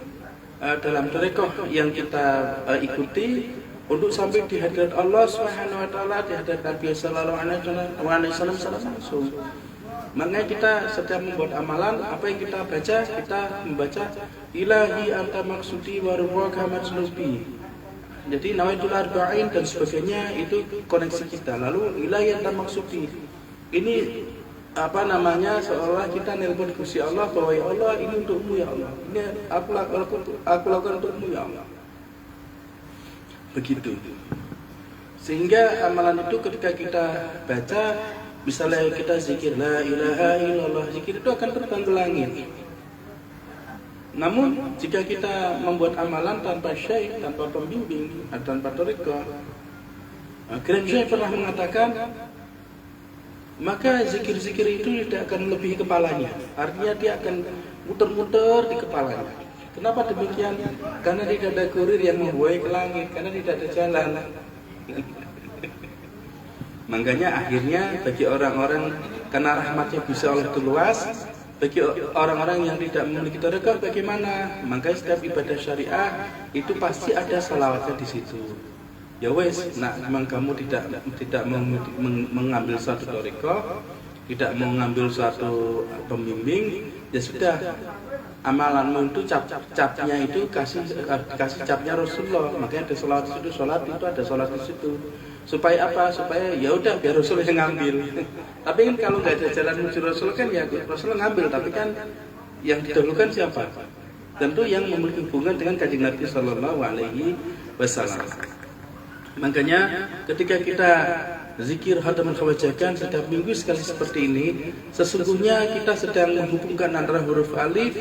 dalam tarekat yang kita ikuti untuk sampai di hadirat Allah Subhanahu wa taala, di hadirat Nabi sallallahu alaihi wasallam langsung. Makanya kita setiap membuat amalan, apa yang kita baca, kita membaca ilahi anta maksudi wa rubbaka majnubi. Jadi nawaitul arba'in dan sebagainya itu koneksi kita. Lalu ilahi anta maksudi. Ini apa namanya, seolah kita nelpon Gusti Allah bahwa ya Allah ini untukmu ya Allah, ini aku lakukan untukmu ya Allah, begitu. Sehingga amalan itu ketika kita baca, misalnya kita zikir la ilaha illallah, zikir itu akan terbang ke langit. Namun jika kita membuat amalan tanpa syekh, tanpa pembimbing, tanpa tarekat, Grand Syekh pernah mengatakan, maka zikir-zikir itu tidak akan melebihi kepalanya. Artinya dia akan muter-muter di kepalanya. Kenapa demikian? Karena tidak ada kurir yang membuai ke langit, karena tidak ada jalan. Makanya akhirnya bagi orang-orang, karena rahmatnya bisa Allah itu luas, bagi orang-orang yang tidak memiliki tarekat bagaimana? Maka setiap ibadah syariah itu pasti ada salawatnya di situ. Ya wes, nah memang kamu tidak mengambil suatu tarekat, tidak mengambil suatu pembimbing, ya sudah, amalanmu itu capnya itu kasih capnya Rasulullah. Makanya ada sholat di situ, ada sholat di situ. Supaya apa? Supaya ya udah biar Rasul yang ngambil. Tapi kan kalau nggak ada jalan menuju Rasul kan ya Rasul ngambil. Tapi kan yang didahulukan siapa? Tentu yang memiliki hubungan dengan Kanjeng Nabi Sallallahu Alaihi Wasallam. Makanya ketika kita zikir khataman kewajakan setiap minggu sekali seperti ini, sesungguhnya kita sedang menghubungkan antara huruf alif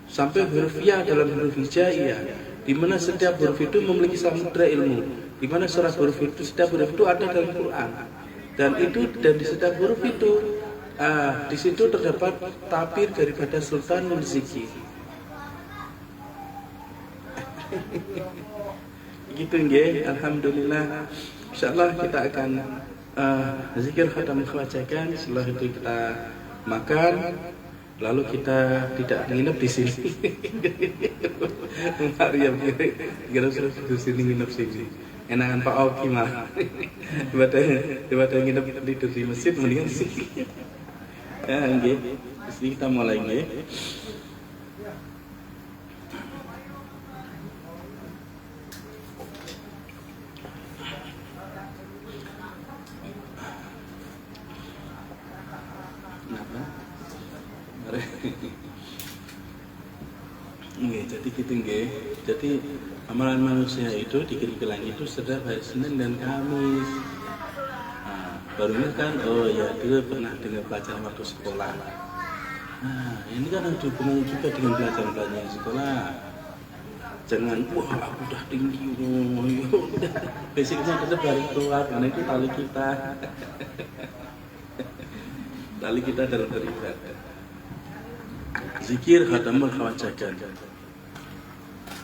sampai huruf ya dalam huruf hijaiyah, di mana setiap huruf itu memiliki samudra ilmu, di mana setiap huruf itu ada dalam Quran, dan di setiap huruf itu di situ terdapat tabir daripada Sultanul Zikir. Gitu nggih, alhamdulillah. Insyaallah kita akan zikir khatam kewajakan. Setelah itu kita makan, lalu kita tidak nginep di sini. Maria kira di sini nginep sini. Enakan Pak Oki mah. Daripada nginep di masjid mendingan sih. Ya nggih. Jadi kita mulai nggih. Nggih, jadi gitu nggih. Jadi amalan manusia itu dikirim ke langit itu setiap hari Senin dan Kamis. Nah, baru ini kan, oh ya dulu pernah dengar pelajaran waktu sekolah. Nah, ini kan ada hubungannya juga dengan pelajaran-pelajaran sekolah. Jangan, wah aku udah tinggi, udah basicnya tetap harus keluar, karena itu tali kita. Tali kita dalam beribadah. Zikir khatamul kewajakan.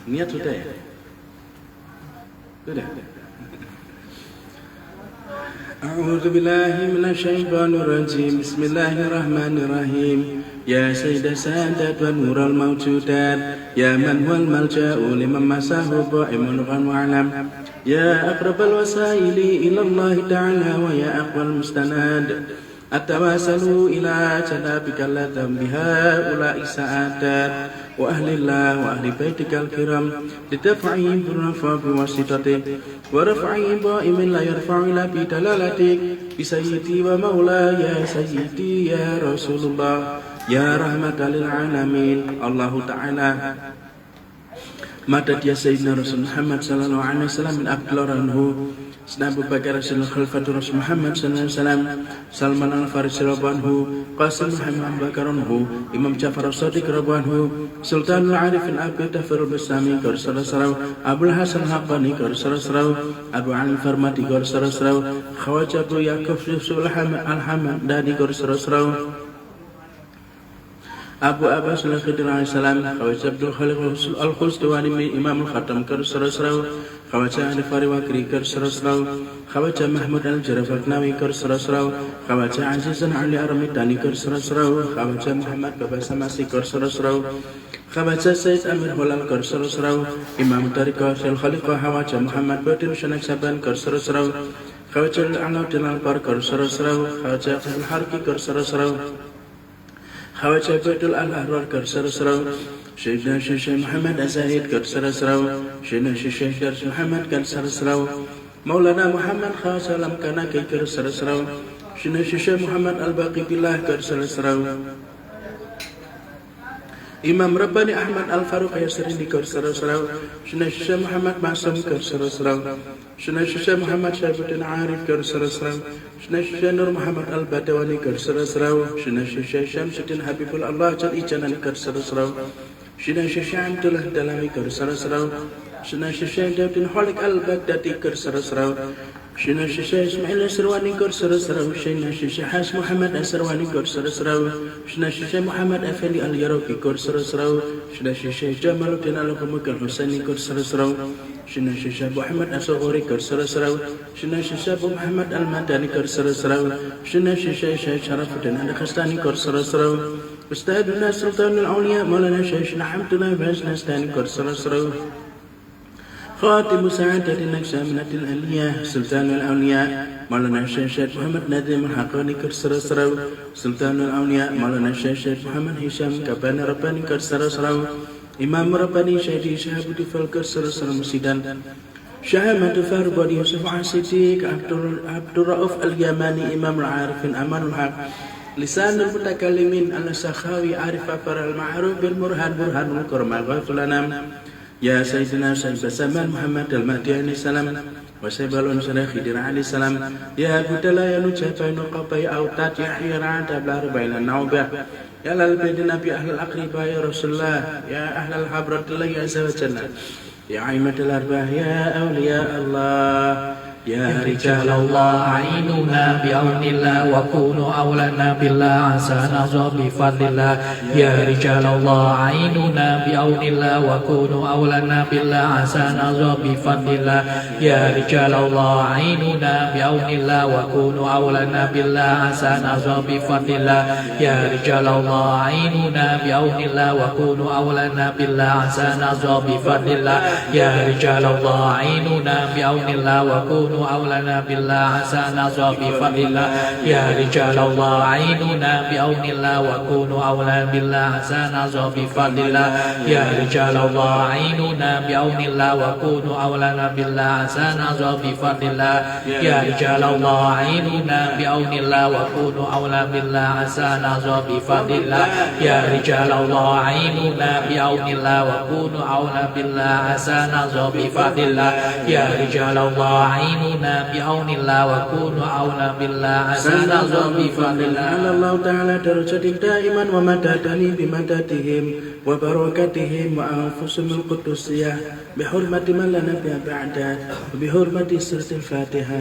Niat sudah ya? Sudah. A'udzu billahi minasyaitonir rajim. Bismillahirrahmanirrahim. Ya Sayyidah Sadat wa Nurul Mawjudat, ya man huwal malja'u liman masahu dha'imun wa alam, ya aqrabal wasaili ila Allah ta'ala wa ya aqwal mustanad, atawasalu ila janabika ladam biha ula'i sa'adat wa ahlillah wa ahli baitikal kiram lidaf'i birrafa biwasitati wa raf'i dha'imin la yarfa'u ila bidalalatik bisayyidi wa maulaya sayyidi ya Rasulullah ya rahmatan lil alamin. Allahu ta'ala madad ya Sayyidina Rasul Muhammad sallallahu alaihi wasallam min Abdullah anhu Sayyidina Abu Bakar Rasul Khalifatul Rasul Muhammad sallallahu alaihi wasallam Salman al-Farisi radhiyallahu Qasim Muhammad Bakar anhu Imam Ja'far as-Sadiq radhiyallahu Sultan al-Arifin Abu Tafir al-Basami sallallahu Abul Hasan Haqqani sallallahu Abu Ali Farmati sallallahu Khawajah Abu Yaqub al-Hamdani sallallahu Abu Abbas al-Khidir alaihissalam, Khawajah Abdul Khaliq al-Khustawani Imam al-Khatam sallallahu Khawajah al-Fari Wakri sallallahu Khawajah Mahmud al-Jarafaknawi sallallahu Khawajah Azizan Ali Aramitani sallallahu Khawajah Muhammad Baba Samasi sallallahu Khawajah Sayyid Amir Hulal sallallahu Imam Tariqah al-Khaliqah Khawajah Muhammad Badin Shanak Saban sallallahu Khawajah al-Alauddin al-Bar sallallahu Khawajah al-Harki sallallahu Khawajah Badul al-Ahrar sallallahu Sayyidina Syekh Muhammad Az-Zahid sallallahu Sayyidina Syekh Darus Muhammad sallallahu Maulana Muhammad Khasalam Kanaki sallallahu Sayyidina Syekh Muhammad Al-Baqi Billah sallallahu Imam Rabbani Ahmad Al-Faruq Yasrini sallallahu Sayyidina Syekh Muhammad Masum sallallahu Sayyidina Syekh Muhammad Syafiuddin Arif sallallahu Sayyidina Syekh Nur Muhammad Al-Badawani sallallahu Sayyidina Syekh Syamsuddin Habibul Allah Jal Ijanan sallallahu Sayyidina Syekh Abdullah Dalami sallallahu Sayyidina Syekh Daudin Khaliq Al-Baghdadi sallallahu Sayyidina Syekh Ismail Asrwani sallallahu Sayyidina Syekh Has Muhammad Asrwani sallallahu Sayyidina Syekh Muhammad Afandi Al-Yarabi sallallahu Sayyidina Syekh Jamaluddin Al-Qamuk Al-Husaini sallallahu Sayyidina Syekh Muhammad As-Sughari sallallahu Sayyidina Syekh Abu Muhammad Al-Madani sallallahu Sayyidina Syekh Sharafuddin Al-Khastani sallallahu Ustadzuna Sultanul Auliya Maulana Syekh Hamdulillah Basnastani sallallahu خاتم سعادة النجسامنة الألية سلطان الأولياء مولانا الشيخ محمد نادم الحقاني كرسرسرو سلطان الأولياء مولانا الشيخ محمد هشام كبان رباني كرسرسرو إمام رباني شهدي شهاب دفل كرسرسرو مسيدان شهامة فاربودي يوسف عسيديك عبد الرؤوف اليماني إمام العارفين أمان الحق لسان المتكلمين السخاوي عارف أفر المعروف بالمرهان برهان الكرم الغافلنا يا سيدنا سيد سمان محمد المهدي السلام وسيب الأنصار خضر عليه السلام يا بدلا يا نجابي نقابي أوتاد يا حيران تبلار بين النوبة يا للبيت نبي أهل الأقرباء يا رسول الله يا أهل الحبرة الله عز وجل يا عيمة الأرباح يا أولياء الله يا رجال الله عيننا بعون الله وكونوا أولنا بالله عسى نرجو بفضل الله يا رجال الله عيننا بعون الله وكونوا أولنا بالله عسى نرجو بفضل الله يا رجال الله عيننا بعون الله وكونوا أولنا بالله عسى نرجو بفضل الله يا رجال الله عيننا بعون الله وكونوا أولنا بالله عسى نرجو بفضل الله يا رجال الله عيننا بعون الله وكونوا أولنا بالله عسى نرجو بفضل الله يا رجال الله عيننا بعون الله وكونوا أولنا بالله عسى نرجو بفضل الله يا رجال الله عيننا بعون الله وكونوا أولنا بالله عسى نرجو بفضل الله يا رجال الله عيننا بعون الله وكونوا أولنا بالله عسى نرجو بفضل الله يا رجال الله عيننا بعون الله وكونوا أولنا بالله عسى نرجو بفضل الله يا رجال الله عيننا بعون الله وكونوا أولى بالله عسى نرجو بفضل الله على الله تعالى درجة دائما ومددني بمددهم وبركاتهم وأنفسهم القدسية بحرمة من لا نبي بعده وبحرمة سورة الفاتحة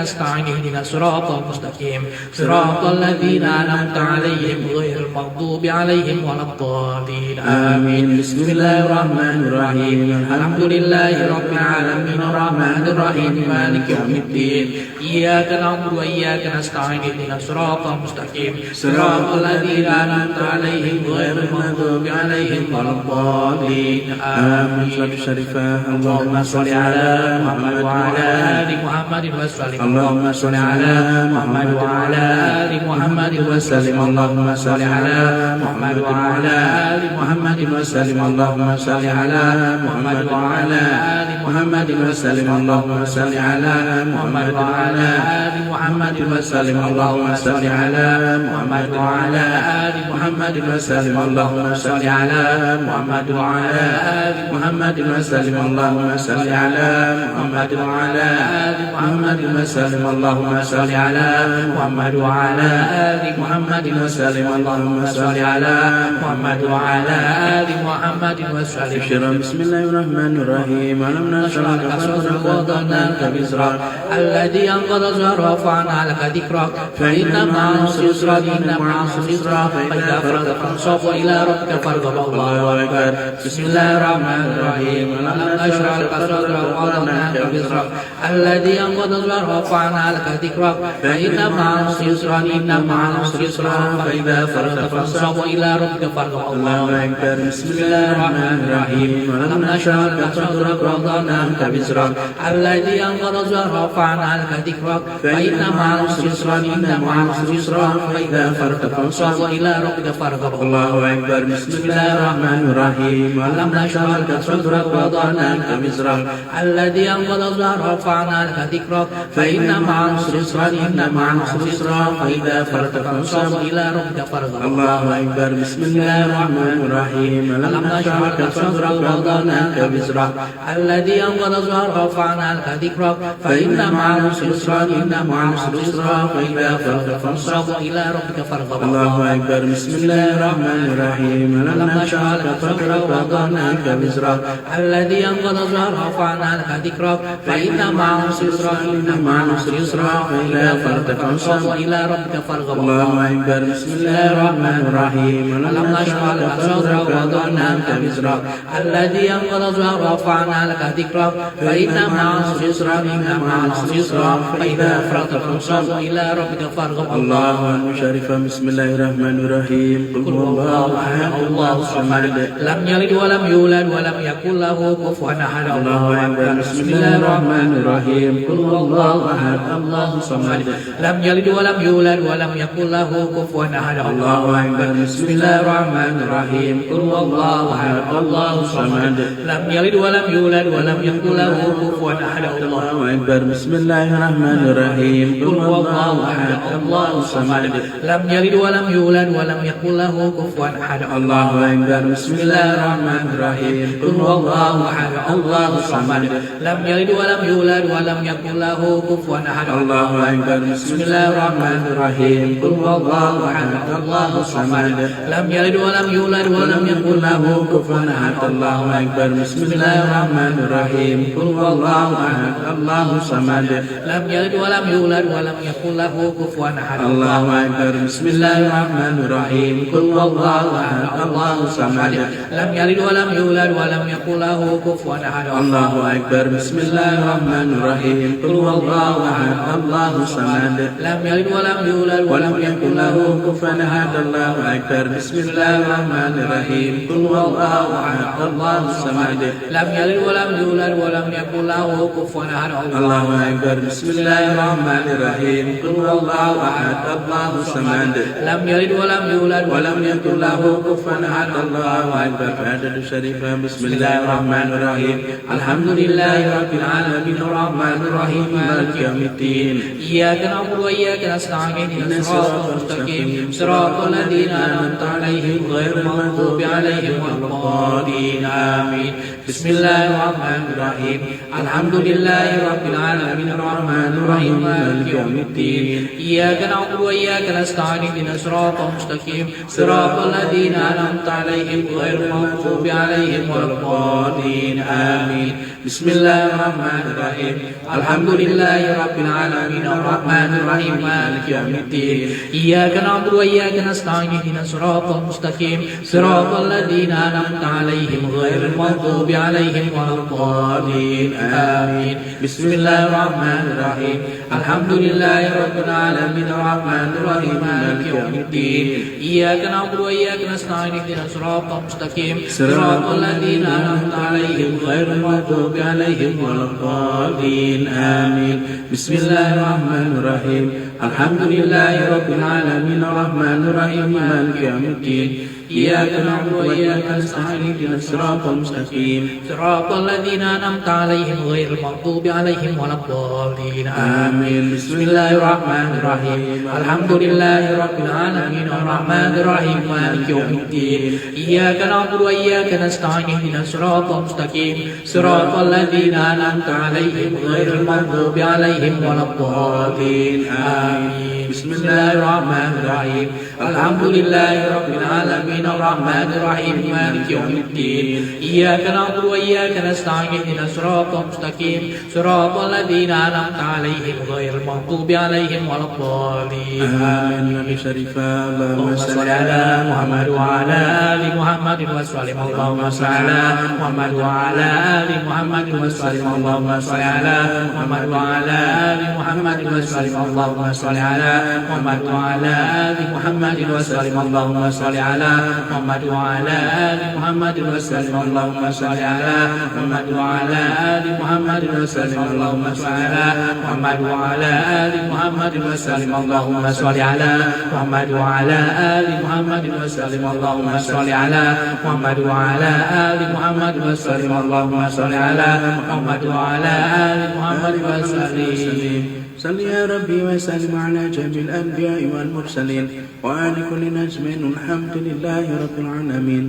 نستعين اهدنا الصراط المستقيم صراط الذين أنعمت عليهم غير المغضوب عليهم ولا الضالين آمين. بسم الله الرحمن الرحيم الحمد لله رب العالمين الرحمن الرحيم مالك يوم الدين إياك نعبد وإياك نستعين اهدنا الصراط المستقيم صراط الذين أنعمت عليهم غير المغضوب عليهم ولا الضالين آمين. صلاة الشريفة اللهم صل على محمد وعلى آل محمد وسلم اللهم صل على محمد وعلى آل محمد وسلم اللهم صل على محمد وعلى آل محمد وسلم اللهم صل على محمد وعلى آل محمد وسلم اللهم صل على محمد وعلى آل محمد وسلم اللهم صل على محمد وعلى آل محمد وسلم اللهم صل على محمد وعلى آل محمد وسلم اللهم صل على محمد وعلى آل محمد وسلم اللهم صل على محمد وعلى آل محمد وسلم اللهم صل على محمد وعلى آل محمد وسلم. بسم الله الرحمن الرحيم ألم نشرح لك صدرك ووضعنا لك وزرك الذي أنقض ظهرك ورفعنا لك ذكرك فإن مع العسر يسرا إن مع العسر يسرا فإذا فرغت فانصب وإلى ربك فارغب. الله أكبر. بسم الله الرحمن الرحيم ألم نشرح لك صدرك ووضعنا لك وزرك الذي أنقض ظهرك ورفعنا لك ذكرك فإن مع العسر يسرا إن مع العسر يسرا فإذا فرغت فانصب وإلى ربك فارغب. الله أكبر. بسم الله الرحمن الرحيم ألم نشرح لك صدرك ووضعنا لك وزرك الذي أنقض ظهرك ورفعنا لك ذكرك فإن مع العسر يسرا إن مع العسر يسرا فإذا فرغت فانصب وإلى ربك فارغب. الله أكبر. بسم الله الرحمن الرحيم ألم نشرح لك صدرك ووضعنا لك وزرك الذي أنقض ظهرك ورفعنا لك ذكرك فإن مع العسر يسرا إن مع العسر يسرا فإذا فرغت فانصب وإلى ربك فارغب. الله أكبر. بسم الله الرحمن الرحيم ألم نشرح لك صدرك ووضعنا لك وزرك الذي أنقض ظهرك ورفعنا لك ذكرك فإن مع العسر يسرا إن مع العسر يسرا فإذا فرغت فانصب وإلى ربك فارغب. الله أكبر. بسم الله الرحمن الرحيم ألم نشرح لك صدرك ووضعنا لك وزرك الذي أنقض ظهرك ورفعنا لك ذكرك فإن مع العسر يسرا إن مع العسر يسرا فإذا فرغت فانصب وإلى ربك فارغب. الله أكبر. بسم الله الرحمن الرحيم ألم نشرح لك صدرك ووضعنا لك وزرك الذي أنقض ظهرك ورفعنا لك ذكرك فإن مع العسر يسرا إن مع العسر يسرا فإذا فرغت فانصب وإلى ربك فارغب. الله المشرف. بسم الله الرحمن الرحيم قل هو الله أحد الله الصمد لم يلد ولم يولد ولم يكن له كفوا أحد. الله أكبر. بسم الله الرحمن الرحيم قل هو الله أحد الله الصمد لم يلد ولم يولد ولم يكن له كفوا أحد. الله أكبر. بسم الله الرحمن الرحيم قل هو الله أحد الله الصمد لم يلد ولم يولد ولم يكن له كفوا أحد. الله أكبر. بسم الله الرحمن الرحيم قل هو الله أحد الله الصمد لم يلد ولم يولد ولم يكن له كفوا أحد. الله أكبر. بسم الله الرحمن الرحيم قل هو الله أحد الله الصمد لم يلد ولم يولد ولم يكن له كفوا أحد. الله أكبر. بسم الله الرحمن الرحيم قل هو الله أحد الله الصمد لم يلد ولم يولد ولم يكن له كفوا أحد. الله أكبر. بسم الله الرحمن الرحيم قل هو الله أحد الله الصمد لم يلد ولم يولد ولم يكن له كفوا أحد. الله أكبر. بسم الله الرحمن الرحيم قل هو الله أحد الله الصمد لم يلد ولم يولد ولم يكن له كفوا أحد. الله أكبر. بسم الله الرحمن الرحيم قل هو الله أحد الله الصمد لم يلد ولم يولد ولم يكن له كفوا أحد. الله أكبر. بسم الله الرحمن الرحيم قل هو الله أحد الله الصمد لم يلد ولم يولد ولم يكن له كفوا أحد. الله أكبر. بسم الله الرحمن الرحيم قل هو الله أحد الله الصمد لم يلد ولم يولد ولم يكن له كفوا أحد. الله أكبر. فاتحة الشريفة. بسم الله الرحمن الرحيم الحمد لله رب العالمين الرحمن الرحيم مالك يوم الدين إياك نعبد وإياك نستعين اهدنا الصراط المستقيم صراط الذين أنعمت عليهم غير المغضوب عليهم ولا الضالين آمين. Bismillahirrahmanirrahim. Alhamdulillahirabbil alamin arrahmanir rahim maliki yaumiddin. Iyyaka na'budu wa iyyaka nasta'in ihdinas siratal mustaqim siratal ladzina an'amta 'alaihim ghairil maghdubi 'alaihim waladdallin. Amin. Bismillahirrahmanirrahim. Alhamdulillahirabbil alamin arrahmanir rahim maliki yaumiddin. Iyyaka na'budu wa iyyaka nasta'in ihdinas siratal mustaqim siratal ladzina an'amta 'alaihim ghairil maghdubi 'alaihim waladdallin. Amin. Bismillahirrahmanirrahim. Alhamdulillahirabbil alamin arrahmanir rahim maliki yaumiddin. Iyyaka na'budu wa iyyaka nasta'in ihdinas siratal mustaqim siratal ladzina an'amta 'alaihim ghairil maghdubi 'alaihim waladdallin. Amin. Bismillahirrahmanirrahim. Alhamdulillahirabbil alamin arrahmanir rahim maliki yaumiddin. Iyyaka na'budu wa iyyaka nasta'in ihdinas siratal mustaqim siratal ladzina an'amta 'alaihim ghairil maghdubi 'alaihim waladdallin. Amin. Bismillahirrahmanirrahim. Alhamdulillahirabbil alamin arrahmanir rahim maliki yaumiddin. Iyyaka na'budu wa iyyaka nasta'in ihdinas siratal mustaqim siratal ladzina an'amta 'alaihim ghairil maghdubi 'alaihim waladdallin. Amin. Bismillahirrahmanirrahim. Alhamdulillahirabbil alamin arrahmanir rahim maliki yaumiddin. Iyyaka na'budu wa iyyaka nasta'in ihdinas siratal mustaqim siratal ladzina an'amta 'alaihim ghairil maghdubi 'alaihim waladdallin. Amin. Nabi syarifah Allahumma shalli ala Muhammad wa ala ali Muhammad wa sallim. Allahumma shalli ala Muhammad wa ala ali Muhammad wa sallim. Allahumma shalli ala Muhammad wa ala ali Muhammad wa sallim. Allahumma shalli ala Muhammad wa ala ali Muhammad wa sallim. Allahumma shalli ala Muhammad wa ala ali Muhammad wa sallim. Allahumma shalli ala Muhammad wa ala ali Muhammad wa sallim. Allahumma shalli ala Muhammad wa ala ali Muhammad wa sallim. Allahumma shalli ala Muhammad wa ala ali Muhammad wa sallim. Allahumma shalli ala Muhammad wa ala ali Muhammad wa sallim. Allahumma shalli ala Muhammad wa ala ali Muhammad wa sallim. صل يا ربي وسلم على جميع الأنبياء والمرسلين وآل كل أجمعين. الحمد لله رب العالمين.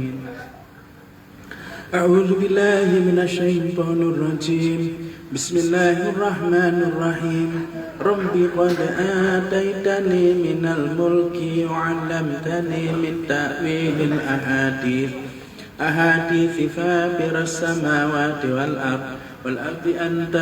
أعوذ بالله من الشيطان الرجيم. بسم الله الرحمن الرحيم. ربي قد آتيتني من الملك وعلمتني من تأويل أحاديث فاطر السماوات والأرض أنت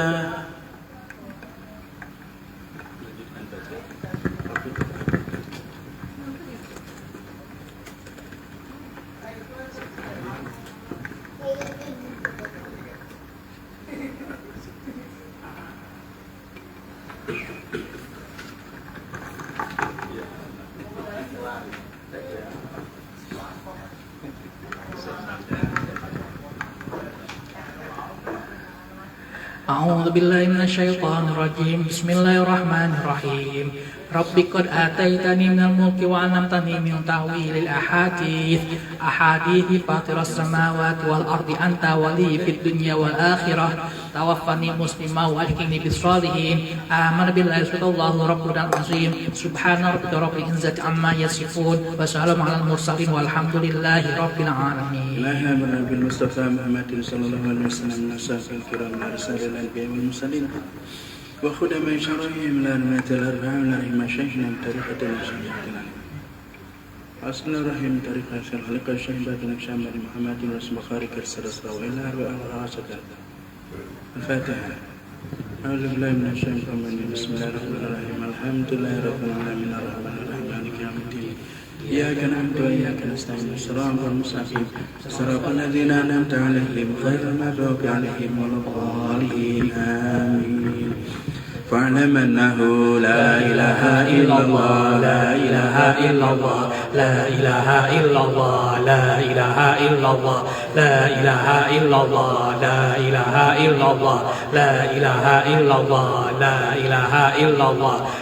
أعوذ بالله من الشيطان الرجيم. بسم الله الرحمن الرحيم. ربي قد آتيتني من الملك وعلمتني من تأويل أحاديث فاطر السماوات والأرض أنت ولي في الدنيا والآخرة توفني مسلما وألحقني بالصالحين. آمن بالله صدق الله ربنا العظيم. سبحان ربك رب العزة عما يصفون وسلام على المرسلين والحمد لله رب العالمين. إلهنا بالنبي المصطفى محمد صلى الله عليه وسلم من الصحابة الكرام والرسل الأنبياء والمرسلين وخدم شرعهم الأئمة الأربعة ولهم مشايخنا من طريقة المشايخنا أصل رحم طريقة الخلق الشيخ بن شامل محمد رسم خارق السرسرة وإلى أربع الراشد. الفاتحة. أعوذ بالله من الشيطان الرجيم. بسم الله الرحمن الرحيم. الحمد لله رب العالمين الرحمن الرحيم مالك يوم الدين. إياك نعبد وإياك نستعين الصراط المستقيم صراط الذين أنعمت عليهم غير المغضوب عليهم ولا الضالين. آمين. فاعلم أنه لا إله إلا الله لا إله إلا الله لا إله إلا الله لا إله إلا الله لا إله إلا الله لا إله إلا الله لا إله إلا الله لا إله إلا الله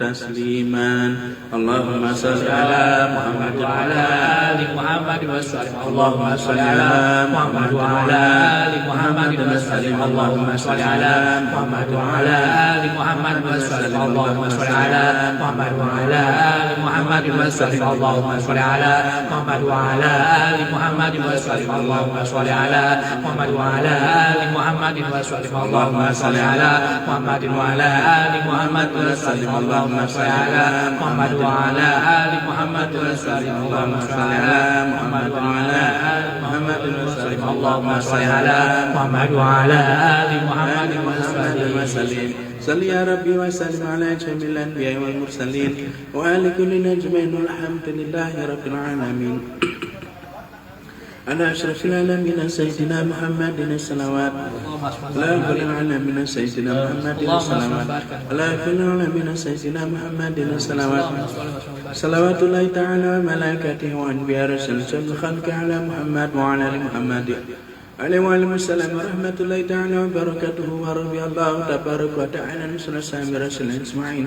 تسليما اللهم صل على محمد وعلى آل محمد وسلم اللهم صل على محمد وعلى آل محمد وسلم اللهم صل على محمد وعلى آل محمد وسلم اللهم صل على محمد وعلى آل محمد وسلم اللهم صل على محمد وعلى آل محمد وسلم اللهم صل على محمد وعلى آل محمد وسلم اللهم صل على محمد وعلى آل محمد وسلم اللهم صل على محمد وعلى آل محمد وسلم اللهم صل على محمد وعلى آل محمد وسلم اللهم صل على محمد وعلى آل محمد وسلم صل يا ربي وسلم على جميع الأنبياء والمرسلين وآل كل أجمعين والحمد لله رب العالمين على أشرف العالمين سيدنا محمد الصلوات لا كل العالمين سيدنا محمد الصلوات لا كل العالمين سيدنا محمد الصلوات صلوات الله تعالى وملائكته وأنبياء رسل الخلق على محمد وعلى آل محمد عليه وعلى السلام ورحمة الله تعالى وبركاته ورضي الله تبارك وتعالى عن سلسلة رسول أجمعين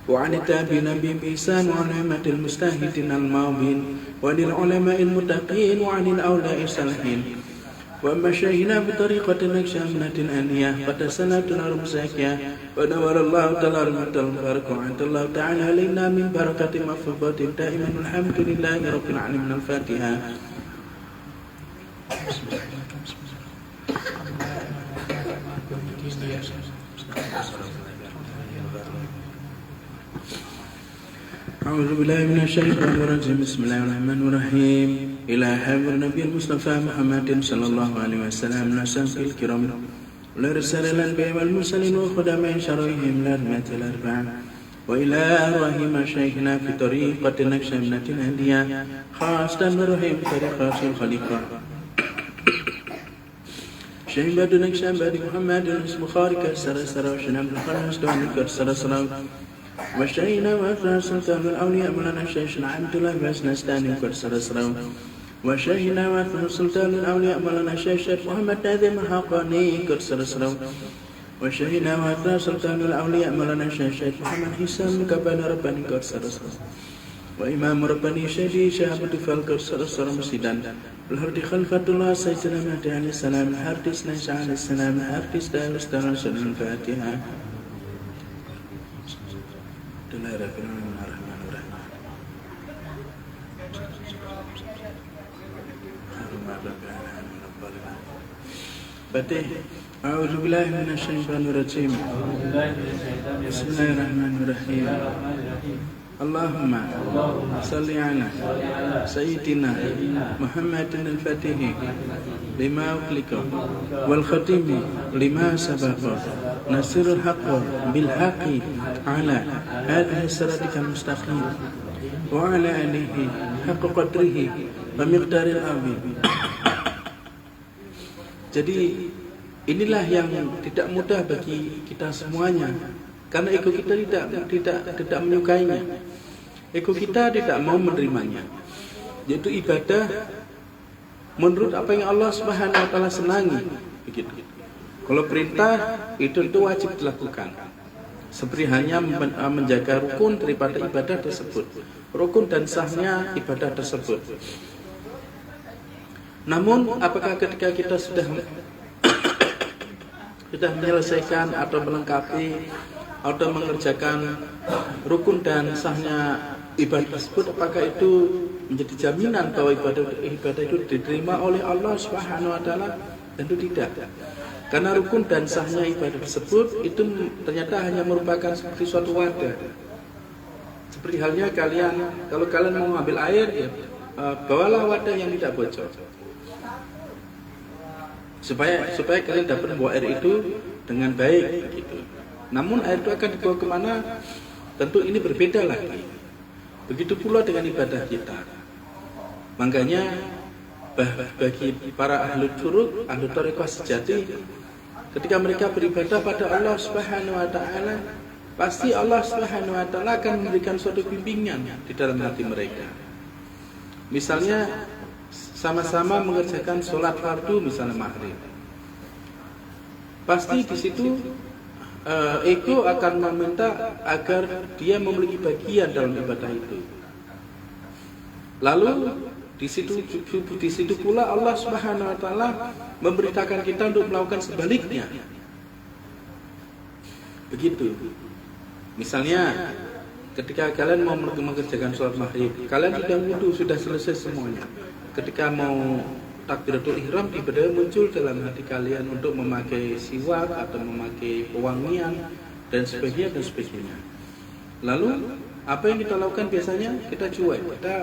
وعن التابعين بإحسان وعن أئمة المجتهدين الماضين وعن العلماء المتقين وعن الأولياء الصالحين وأما شيخنا بطريقة نقشبندية الآنية وتسنتنا المزكية ونور الله تعالى رحمة البارك وعند الله تعالى علينا من بركة مفضلة دائما الحمد لله رب العالمين الفاتحة. أعوذ بالله من الشيطان الرجيم بسم الله الرحمن الرحيم إلى حضرة النبي المصطفى محمد صلى الله عليه وسلم نسأل الكرام لرسال الأنبياء والمرسلين وخدماء شرعهم الأربعة الأربعة وإلى أرواحهم شيخنا في طريقة نقشبندية الهندية خاصة الرحيم بطريقة الخليفة شيخ بدر نقشبندي محمد اسم خارق السرسرة وشنب الخرس دون السرسرة وشيخنا وأخرى سلطان الأولياء مولانا الشيخ عبد الله بن نستاني كرسرسرة وشيخنا وأخرى سلطان الأولياء مولانا الشيخ محمد ناظم الحقاني كرسرسرة وشيخنا وأخرى سلطان الأولياء مولانا الشيخ محمد حسام كبان رباني كرسرسرة وإمام رباني شيخي شهاب تفال كرسرسرة مسجدا الهرد خلفة الله سيدنا مهدي عليه السلام الهرد سنيس عليه السلام الهرد ستارس ترسل الفاتحة. Fatih. A'udzu billahi minasy syaithanir rajim. Bismillahirrahmanirrahim. Allahumma salli ala sayyidina Muhammadin al-Fatih lima ughliqa wal khatimi lima sabaqa nasirul haqq bil haqqi ala hadhihi siratikal mustaqim wa ala alihi haqqa qadrihi wa miqdaril azim. Jadi inilah yang tidak mudah bagi kita semuanya, karena ego kita tidak menyukainya, ego kita tidak mau menerimanya. Yaitu ibadah menurut apa yang Allah Subhanahu wa taala senangi, begitu. Kalau perintah itu wajib dilakukan. Seperti hanya menjaga rukun daripada ibadah tersebut, rukun dan sahnya ibadah tersebut. Namun apakah ketika kita sudah menyelesaikan atau melengkapi atau mengerjakan rukun dan sahnya ibadah tersebut, apakah itu menjadi jaminan bahwa ibadah itu diterima oleh Allah Subhanahu wa taala? Tentu tidak. Karena rukun dan sahnya ibadah tersebut itu ternyata hanya merupakan seperti suatu wadah. Seperti halnya kalau kalian mau ambil air, ya bawalah wadah yang tidak bocor. Supaya kalian dapat membawa air itu dengan baik, gitu. Namun air itu akan dibawa kemana? Tentu ini berbeda lagi. Begitu pula dengan ibadah kita. Makanya bagi para ahlu turuk, ahlu thariqah sejati, ketika mereka beribadah pada Allah Subhanahu wa taala, pasti Allah Subhanahu wa taala akan memberikan suatu bimbingan di dalam hati mereka. Misalnya sama-sama mengerjakan sholat fardu, misalnya maghrib. Pasti di situ ego akan meminta agar dia memiliki bagian dalam ibadah itu. Lalu di situ pula Allah Subhanahu wa taala memberitakan kita untuk melakukan sebaliknya. Begitu. Misalnya ketika kalian mau mengerjakan sholat maghrib, kalian sudah wudu, sudah selesai semuanya. Ketika mau takbiratul ihram, tiba-tiba muncul dalam hati kalian untuk memakai siwak atau memakai pewangian dan sebagainya. Lalu apa yang kita lakukan biasanya? Kita cuek, kita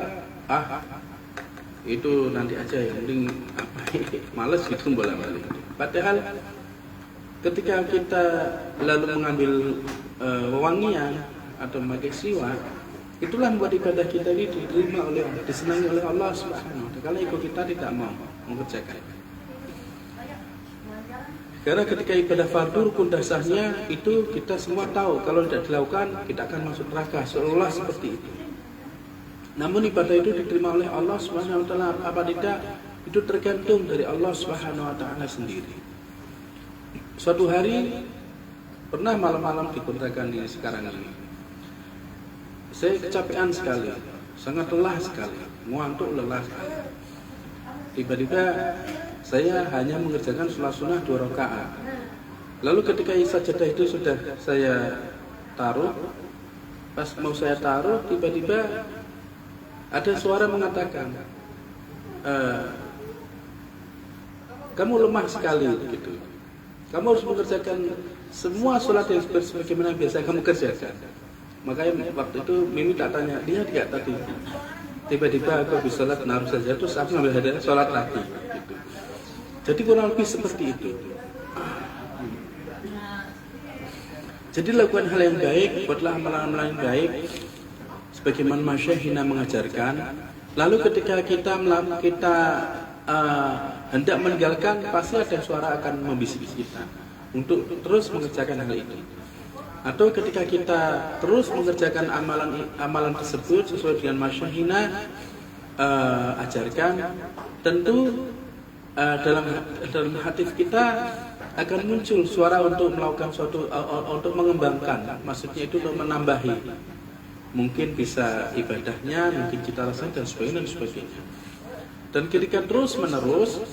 itu nanti aja, yang penting males gitu bolak-balik. Padahal ketika kita lalu mengambil wewangian atau memakai siwak, itulah membuat ibadah kita ini diterima oleh Allah, disenangi oleh Allah Subhanahu wa taala. Kalau ego kita tidak mau mengerjakan. Karena ketika ibadah fardu rukun dasarnya itu kita semua tahu, kalau tidak dilakukan kita akan masuk neraka, seolah seperti itu. Namun ibadah itu diterima oleh Allah Subhanahu wa taala apa tidak, itu tergantung dari Allah Subhanahu wa taala sendiri. Suatu hari pernah malam-malam di kontrakan ini sekarang ini, saya kecapean sekali, sangat lelah sekali, ngantuk lelah sekali. Tiba-tiba saya hanya mengerjakan sholat sunnah 2 rakaat. Lalu ketika sajadah itu sudah saya taruh, pas mau saya taruh, tiba-tiba ada suara mengatakan, kamu lemah sekali gitu. Kamu harus mengerjakan semua sholat yang sebagaimana biasa kamu kerjakan. Makanya waktu itu Mimi tak tanya, dia tidak tadi. Tiba-tiba aku habis sholat naruh saja, terus aku ngambil hadiah sholat lagi. Gitu. Jadi kurang lebih seperti itu. Jadi lakukan hal yang baik, buatlah amalan-amalan yang baik, sebagaimana Masyaihina mengajarkan. Lalu ketika kita hendak meninggalkan, pasti ada suara akan membisiki kita untuk terus mengerjakan hal itu. Atau ketika kita terus mengerjakan amalan tersebut sesuai dengan Masyaihina ajarkan, tentu dalam hati kita akan muncul suara untuk melakukan suatu, untuk mengembangkan, maksudnya itu untuk menambahi. Mungkin bisa ibadahnya, mungkin kita rasakan dan sebagainya. Dan ketika terus menerus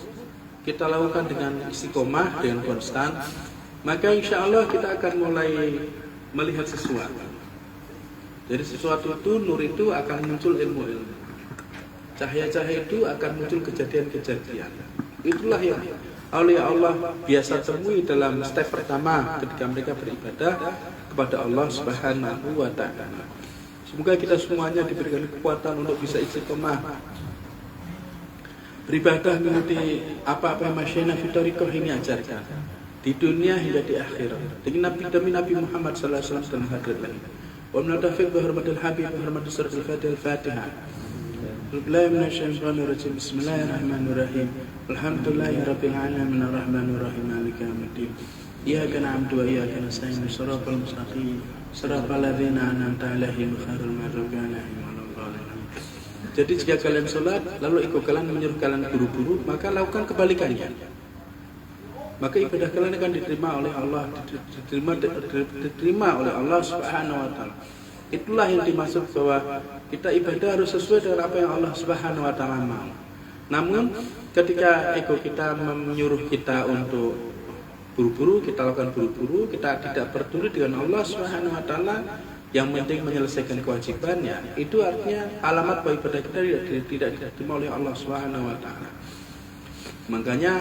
kita lakukan dengan istiqomah, dengan konstan, maka insya Allah kita akan mulai melihat sesuatu. Jadi sesuatu itu, nur itu akan muncul ilmu-ilmu, cahaya-cahaya itu akan muncul kejadian-kejadian. Itulah yang aulia Allah biasa temui dalam step pertama ketika mereka beribadah kepada Allah Subhanahu wa taala. Semoga kita semuanya diberikan kekuatan untuk bisa istiqomah beribadah mengikuti apa-apa yang Masyaikh Fitorikoh ini ajarkan di dunia hingga di akhirat dengan Nabi Muhammad sallallahu alaihi wasallam dalam hadrat lain. Wa min taufiq bi hurmatil habib wa hurmatis surat al-Fatihah. Billahi minasyaitonir rajim. Bismillahirrahmanirrahim. Alhamdulillahirabbil alamin arrahmanir rahim maliki yaumiddin. Iyyaka na'budu wa iyyaka nasta'in. Shiratal mustaqim. Shiratal ladzina an'amta 'alaihim ghairil maghdubi 'alaihim waladdallin. Jadi jika kalian sholat lalu ego kalian menyuruh kalian buru-buru, maka lakukan kebalikannya. Maka ibadah kalian akan diterima oleh Allah, diterima oleh Allah Subhanahu wa taala. Itulah yang dimaksud bahwa kita ibadah harus sesuai dengan apa yang Allah Subhanahu wa taala mau. Namun ketika ego kita menyuruh kita untuk buru-buru, kita lakukan buru-buru, kita tidak peduli dengan Allah Subhanahu wa taala, yang penting menyelesaikan kewajibannya, itu artinya alamat bahwa ibadah kita tidak diterima oleh Allah Subhanahu wa taala. Makanya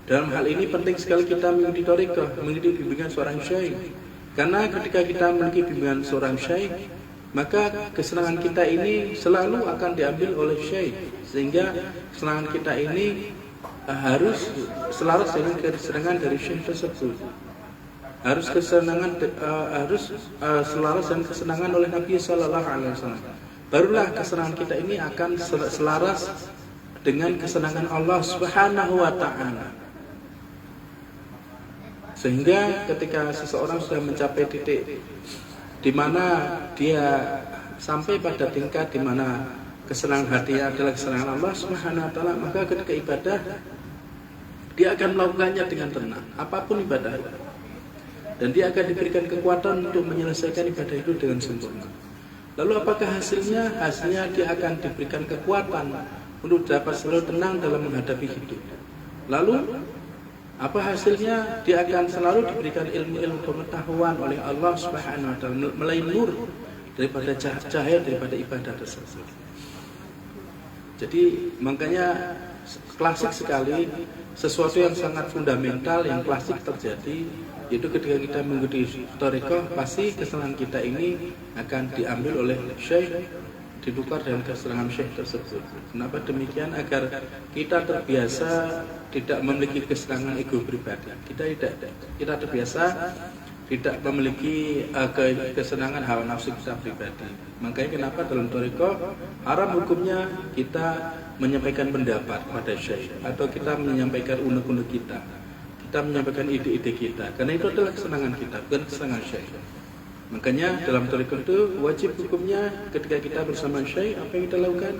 dalam hal ini penting sekali kita mengikuti thariqah, mengikuti bimbingan seorang syekh. Karena ketika kita memiliki bimbingan seorang syekh, maka kesenangan kita ini selalu akan diambil oleh syekh, sehingga kesenangan kita ini harus selaras dengan kesenangan dari syekh tersebut. Harus selaras dan kesenangan oleh Nabi Sallallahu Alaihi Wasallam. Barulah kesenangan kita ini akan selaras dengan kesenangan Allah Subhanahu Wa Taala. Sehingga ketika seseorang sudah mencapai titik di mana dia sampai pada tingkat di mana kesenangan hati adalah kesenangan Allah Subhanahu Wa Taala, maka ketika ibadah dia akan melakukannya dengan tenang, apapun ibadah. dan dia akan diberikan kekuatan untuk menyelesaikan ibadah itu dengan sempurna. Lalu apakah hasilnya? Hasilnya dia akan diberikan kekuatan untuk dapat selalu tenang dalam menghadapi hidup. Lalu apa hasilnya? Dia akan selalu diberikan ilmu-ilmu pengetahuan oleh Allah Subhanahu wa taala melalui nur daripada cahaya daripada ibadah tersebut. Jadi makanya klasik sekali, sesuatu yang sangat fundamental yang klasik terjadi, yaitu ketika kita mengikuti thariqah, pasti kesenangan kita ini akan diambil oleh syekh, ditukar dengan kesenangan syekh tersebut. Kenapa demikian? Agar kita terbiasa tidak memiliki kesenangan ego pribadi. Kita terbiasa tidak memiliki kesenangan hawa nafsu kita pribadi. Makanya kenapa dalam thariqah haram hukumnya kita menyampaikan pendapat pada syekh atau kita menyampaikan unek-unek kita menyampaikan ide-ide kita, karena itu adalah kesenangan kita, bukan kesenangan syekh. Makanya dalam thariqah itu wajib hukumnya ketika kita bersama syekh, apa yang kita lakukan?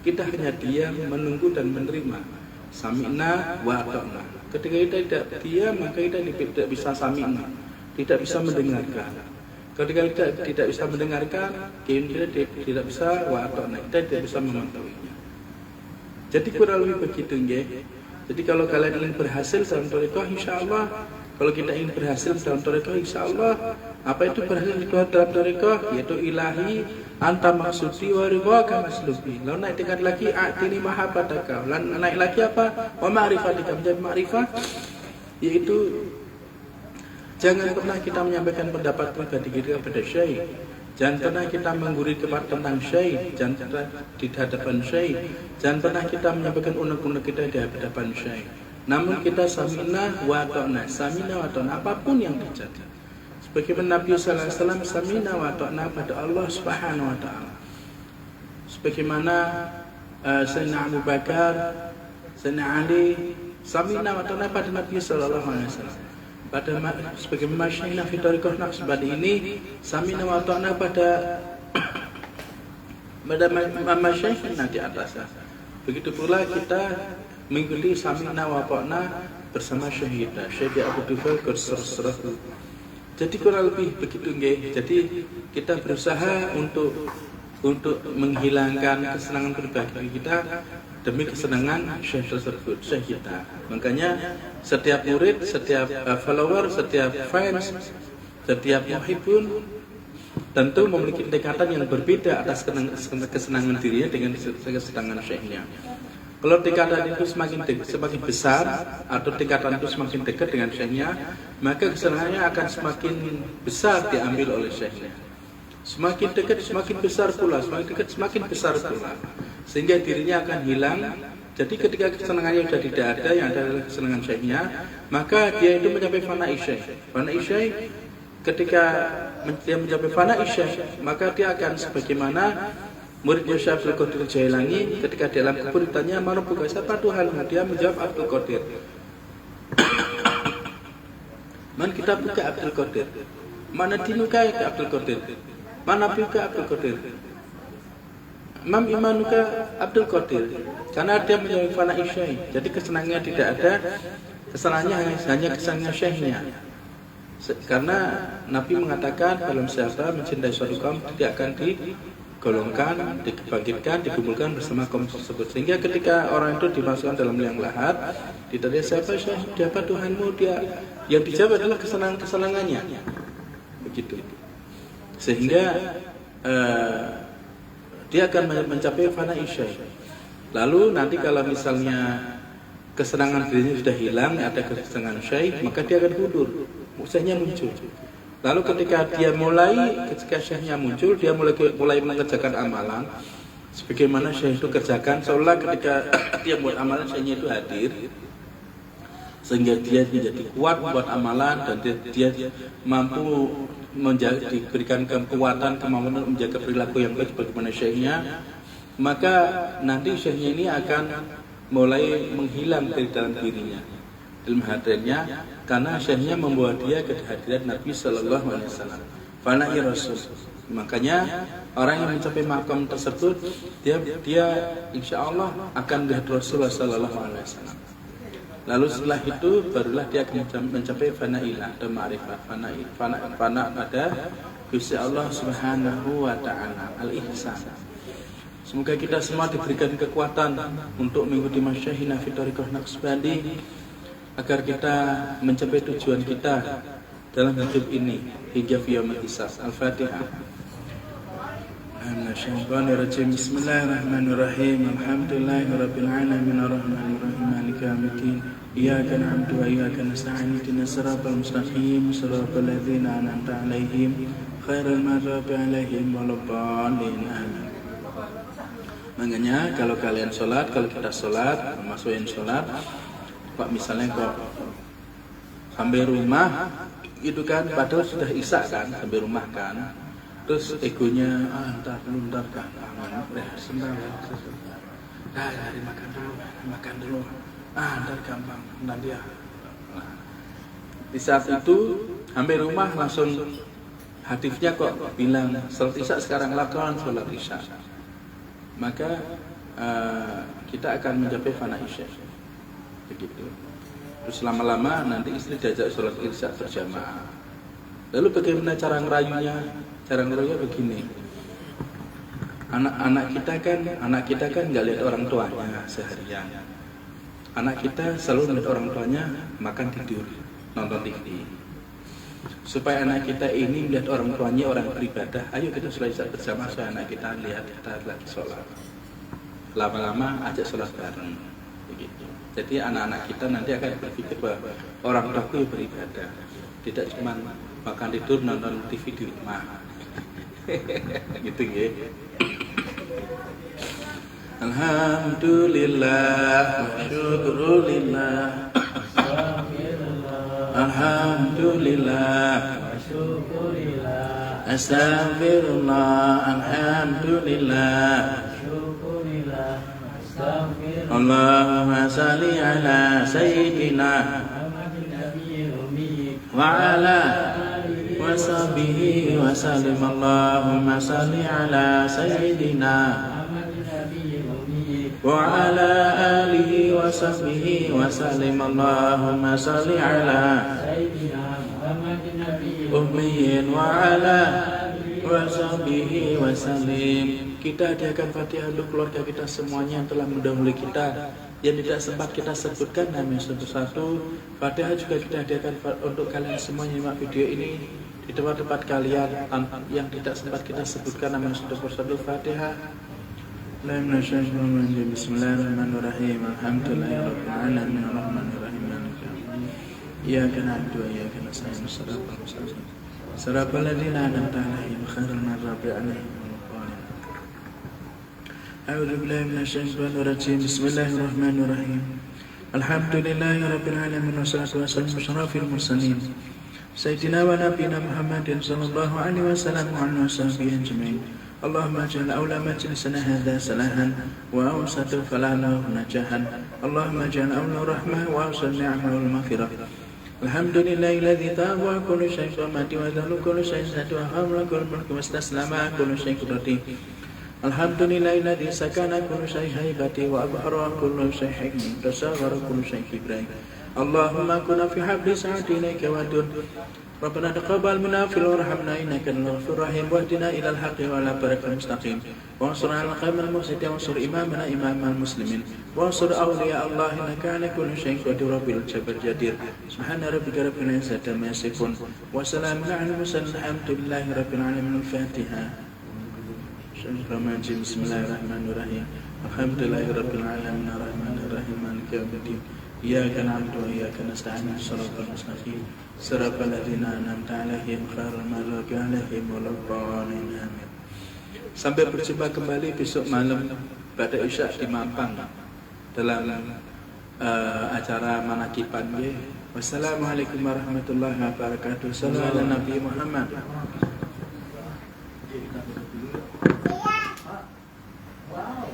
Kita hanya diam, menunggu dan menerima. Sami'na wa ata'na. Ketika kita tidak diam, maka kita tidak bisa sami'na, tidak bisa mendengarkan. Ketika kita tidak bisa mendengarkan, kita tidak bisa wa ata'na, kita tidak bisa mematuhinya. Jadi kurang lebih begitu, nggih. Jadi kalau kalian ingin berhasil dalam thariqah, insyaallah, kalau kita ingin berhasil dalam thariqah, insyaallah, apa itu berhasil dalam thariqah? Yaitu ilahi anta maksudi wa ridhaka maslubi. Lalu naik tingkat lagi atini mahabbataka. Lalu naik lagi apa? Wa ma'rifatika, menjadi ma'rifah, yaitu jangan pernah kita menyampaikan pendapat pribadi kita kepada syekh. Jangan pernah kita menggurui tentang syekh, jangan pernah di hadapan syekh, jangan pernah kita menyampaikan unek-unek kita di hadapan syekh. Namun kita sami'na wa ta'na, sami'na wa ta'na apapun yang terjadi. Sebagaimana Nabi sallallahu alaihi wasallam sami'na wa ta'na pada Allah Subhanahu wa taala. Sebagaimana Sayyidina Abu Bakar, Sayyidina Ali sami'na wa ta'na pada Nabi sallallahu alaihi wasallam. Pada sebagaimana Syekhna fi thariqah Naqsbandi ini sami'na wa ta'na pada Syekhna di atasnya. Begitu pula kita mengikuti sami'na wa ta'na bersama Syekh Abu Dufal Qursurah. Jadi kurang lebih begitu, nggih. Jadi kita berusaha untuk menghilangkan kesenangan pribadi kita demi kesenangan syekh tersebut, syekh kita. Makanya setiap murid, setiap follower, setiap fans, setiap muhibbun tentu memiliki tingkatan yang berbeda atas kesenangan dirinya dengan kesenangan syekhnya. Kalau tingkatan itu semakin besar atau tingkatan itu semakin dekat dengan syekhnya, maka kesenangannya akan semakin besar diambil oleh syekhnya. Semakin dekat semakin besar pula, semakin dekat semakin besar pula, sehingga dirinya akan hilang. Jadi ketika kesenangannya sudah tidak ada, yang ada adalah kesenangan syekhnya, maka dia itu mencapai fana'i syekh. Fana'i syekh, ketika dia mencapai fana'i syekh, maka dia akan sebagaimana muridnya Syekh Abdul Qadir Jailani ketika dalam kubur ditanya, "Man rabbuka?" Siapa Tuhanmu? Dia menjawab Abdul Qadir. "Man kitabuka Abdul Qadir?" "Mana dinuka ya Abdul Qadir?" "Mana nabiuka Abdul Qadir?" "Mam imanuka Abdul Qadir." Karena dia menjadi fana'i syekh. Jadi kesenangannya tidak ada, kesenangannya hanya kesenangan syekhnya. Karena Nabi mengatakan dalam siapa mencintai suatu kaum tidak akan digolongkan, dibangkitkan, dikumpulkan bersama kaum tersebut. Sehingga ketika orang itu dimasukkan dalam liang lahat, ditanya siapa syekh, siapa Tuhanmu, dia yang dijawab adalah kesenangannya. Begitu. Sehingga dia akan mencapai fana'i syekh. Lalu nanti kalau misalnya kesenangan dirinya sudah hilang, ada kesenangan syekh, maka dia akan mundur, syekhnya muncul. Lalu ketika syekhnya muncul, dia mulai mengerjakan amalan sebagaimana syekh itu kerjakan, seolah ketika dia buat amalan, syekhnya itu hadir, sehingga dia menjadi kuat buat amalan dan dia mampu diberikan kekuatan, kemampuan menjaga perilaku yang baik bagaimana syekhnya. Maka nanti syekhnya ini akan mulai menghilang dari dalam dirinya, dalam hadirannya, karena syekhnya membawa dia ke hadirat Nabi Sallallahu Alaihi Wasallam. Fana'i Rasul. Makanya orang yang mencapai makam tersebut, dia insya Allah akan melihat Rasulullah Sallallahu Alaihi Wasallam. Lalu setelah itu barulah dia akan mencapai fanailah atau ma'rifat, fana pada Gusti Allah Subhanahu wa taala, al-ihsan. Semoga kita semua diberikan kekuatan untuk mengikuti masyaihina fi thariqah Naqsbandi agar kita mencapai tujuan kita dalam hidup ini hingga yaumul hisab. Al-Fatihah. Bismillahirrahmanirrahim. Alhamdulillahirabbil alamin arrahmanir rahim maliki yaumiddin. Iyyaka na'budu wa iyyaka nasta'in ihdinas siratal mustaqim siratal ladzina an'amta 'alaihim ghairil maghdubi 'alaihim waladdallin. Amin. Makanya kalau kalian sholat, kalau kita sholat, masukin sholat, kok misalnya kok sampai rumah itu kan, padahal sudah isya kan, sampai rumah kan, terus egonya ntar kan, sebentar, hari makan dulu, ntar gampang, nanti ya. Di saat itu sampai rumah langsung hadisnya kok bilang sholat isya sekarang, lakukan sholat isya, maka kita akan mencapai fana isya begitu. Terus lama-lama nanti istri diajak sholat isya berjamaah. Lalu bagaimana cara ngerayunya? Cara ngerayunya begini. Anak kita kan nggak lihat orang tuanya seharian. Anak kita selalu melihat orang tuanya makan, tidur, nonton TV. Supaya anak kita ini melihat orang tuanya orang beribadah, ayo kita sholat isya bersama supaya anak kita lihat kita lagi sholat. Lama-lama ajak sholat bareng, begitu. Jadi anak-anak kita nanti akan berpikir bahwa orang tuaku beribadah, tidak cuma makan, tidur, nonton TV di rumah. Gitu ya. Alhamdulillah wa syukrulillah. Alhamdulillah wa syukrulillah. Astaghfirullah. Alhamdulillah. Allahumma salli ala sayyidina wa ala wa sahbihi wa sallim. Allahumma salli ala sayyidina wa ala alihi wa sahbihi wa sallim. Allahumma salli ala ummiyin wa ala wa sahbihi wa sallim. Kita hadiahkan Fatihah untuk keluarga kita semuanya yang telah mendahului kita, yang tidak sempat kita sebutkan namanya satu-satu. Fatihah juga kita hadiahkan untuk kalian semuanya yang video ini di tempat-tempat kalian yang tidak sempat kita sebutkan namanya satu-satu. Fatihah. Bismillahirrahmanirrahim. Alhamdulillahirabbil alamin arrahmanir rahim maliki yaumiddin. Iyyaka na'budu wa iyyaka nasta'in ihdinas siratal ladzina an'amta 'alaihim ghairil maghdubi 'alaihim. أعوذ بالله من الشيطان الرجيم. بسم الله الرحمن الرحيم. الحمد لله رب العالمين والصلاة والسلام على أشرف المرسلين سيدنا ونبينا محمد صلى الله عليه وسلم وعلى وصحبه أجمعين. اللهم اجعل أولى مجلسنا هذا صلاحا وأوسط فلاحا ونجاحا. اللهم اجعل أولى رحمة وأوسط نعمة والمغفرة. الحمد لله الذي تابع كل شيء ومات وذل كل شيء زاد وحمل كل ملك واستسلم كل شيء قدرته. Alhamdulillah alladzi sakana kullu syai' haibati wa abhara kullu syai' hikmi tasawwara kullu syai' kibrai. Allahumma kunna fi habli sa'ati ilaika wa dun. Rabbana taqabbal minna fil warhamna innaka antal ghafurur rahim wahdina ilal haqqi wa ala tariqil mustaqim. Wa ansurna al qawmal mufsidin wa ansur imamana imamal muslimin. Wa ansur awliya Allah innaka ala kulli syai'in qadir rabbil jadir. Subhana rabbika rabbil izzati amma yasifun wa salamun alal mursalin alhamdulillahi rabbil alamin. Al-Fatihah. Bismillahirrahmanirrahim. Alhamdulillahirabbil alamin arrahmanir rahim maliki yaumiddin. Iyyaka na'budu wa iyyaka nasta'in shiratal mustaqim shiratal ladzina an'amta 'alaihim ghairil maghdubi 'alaihim waladdallin. Amin. Sampai berjumpa kembali besok malam pada Isya di Mampang dalam acara manakiban. Wassalamualaikum warahmatullahi wabarakatuh. Sallallahu ala Nabi Muhammad. Wow.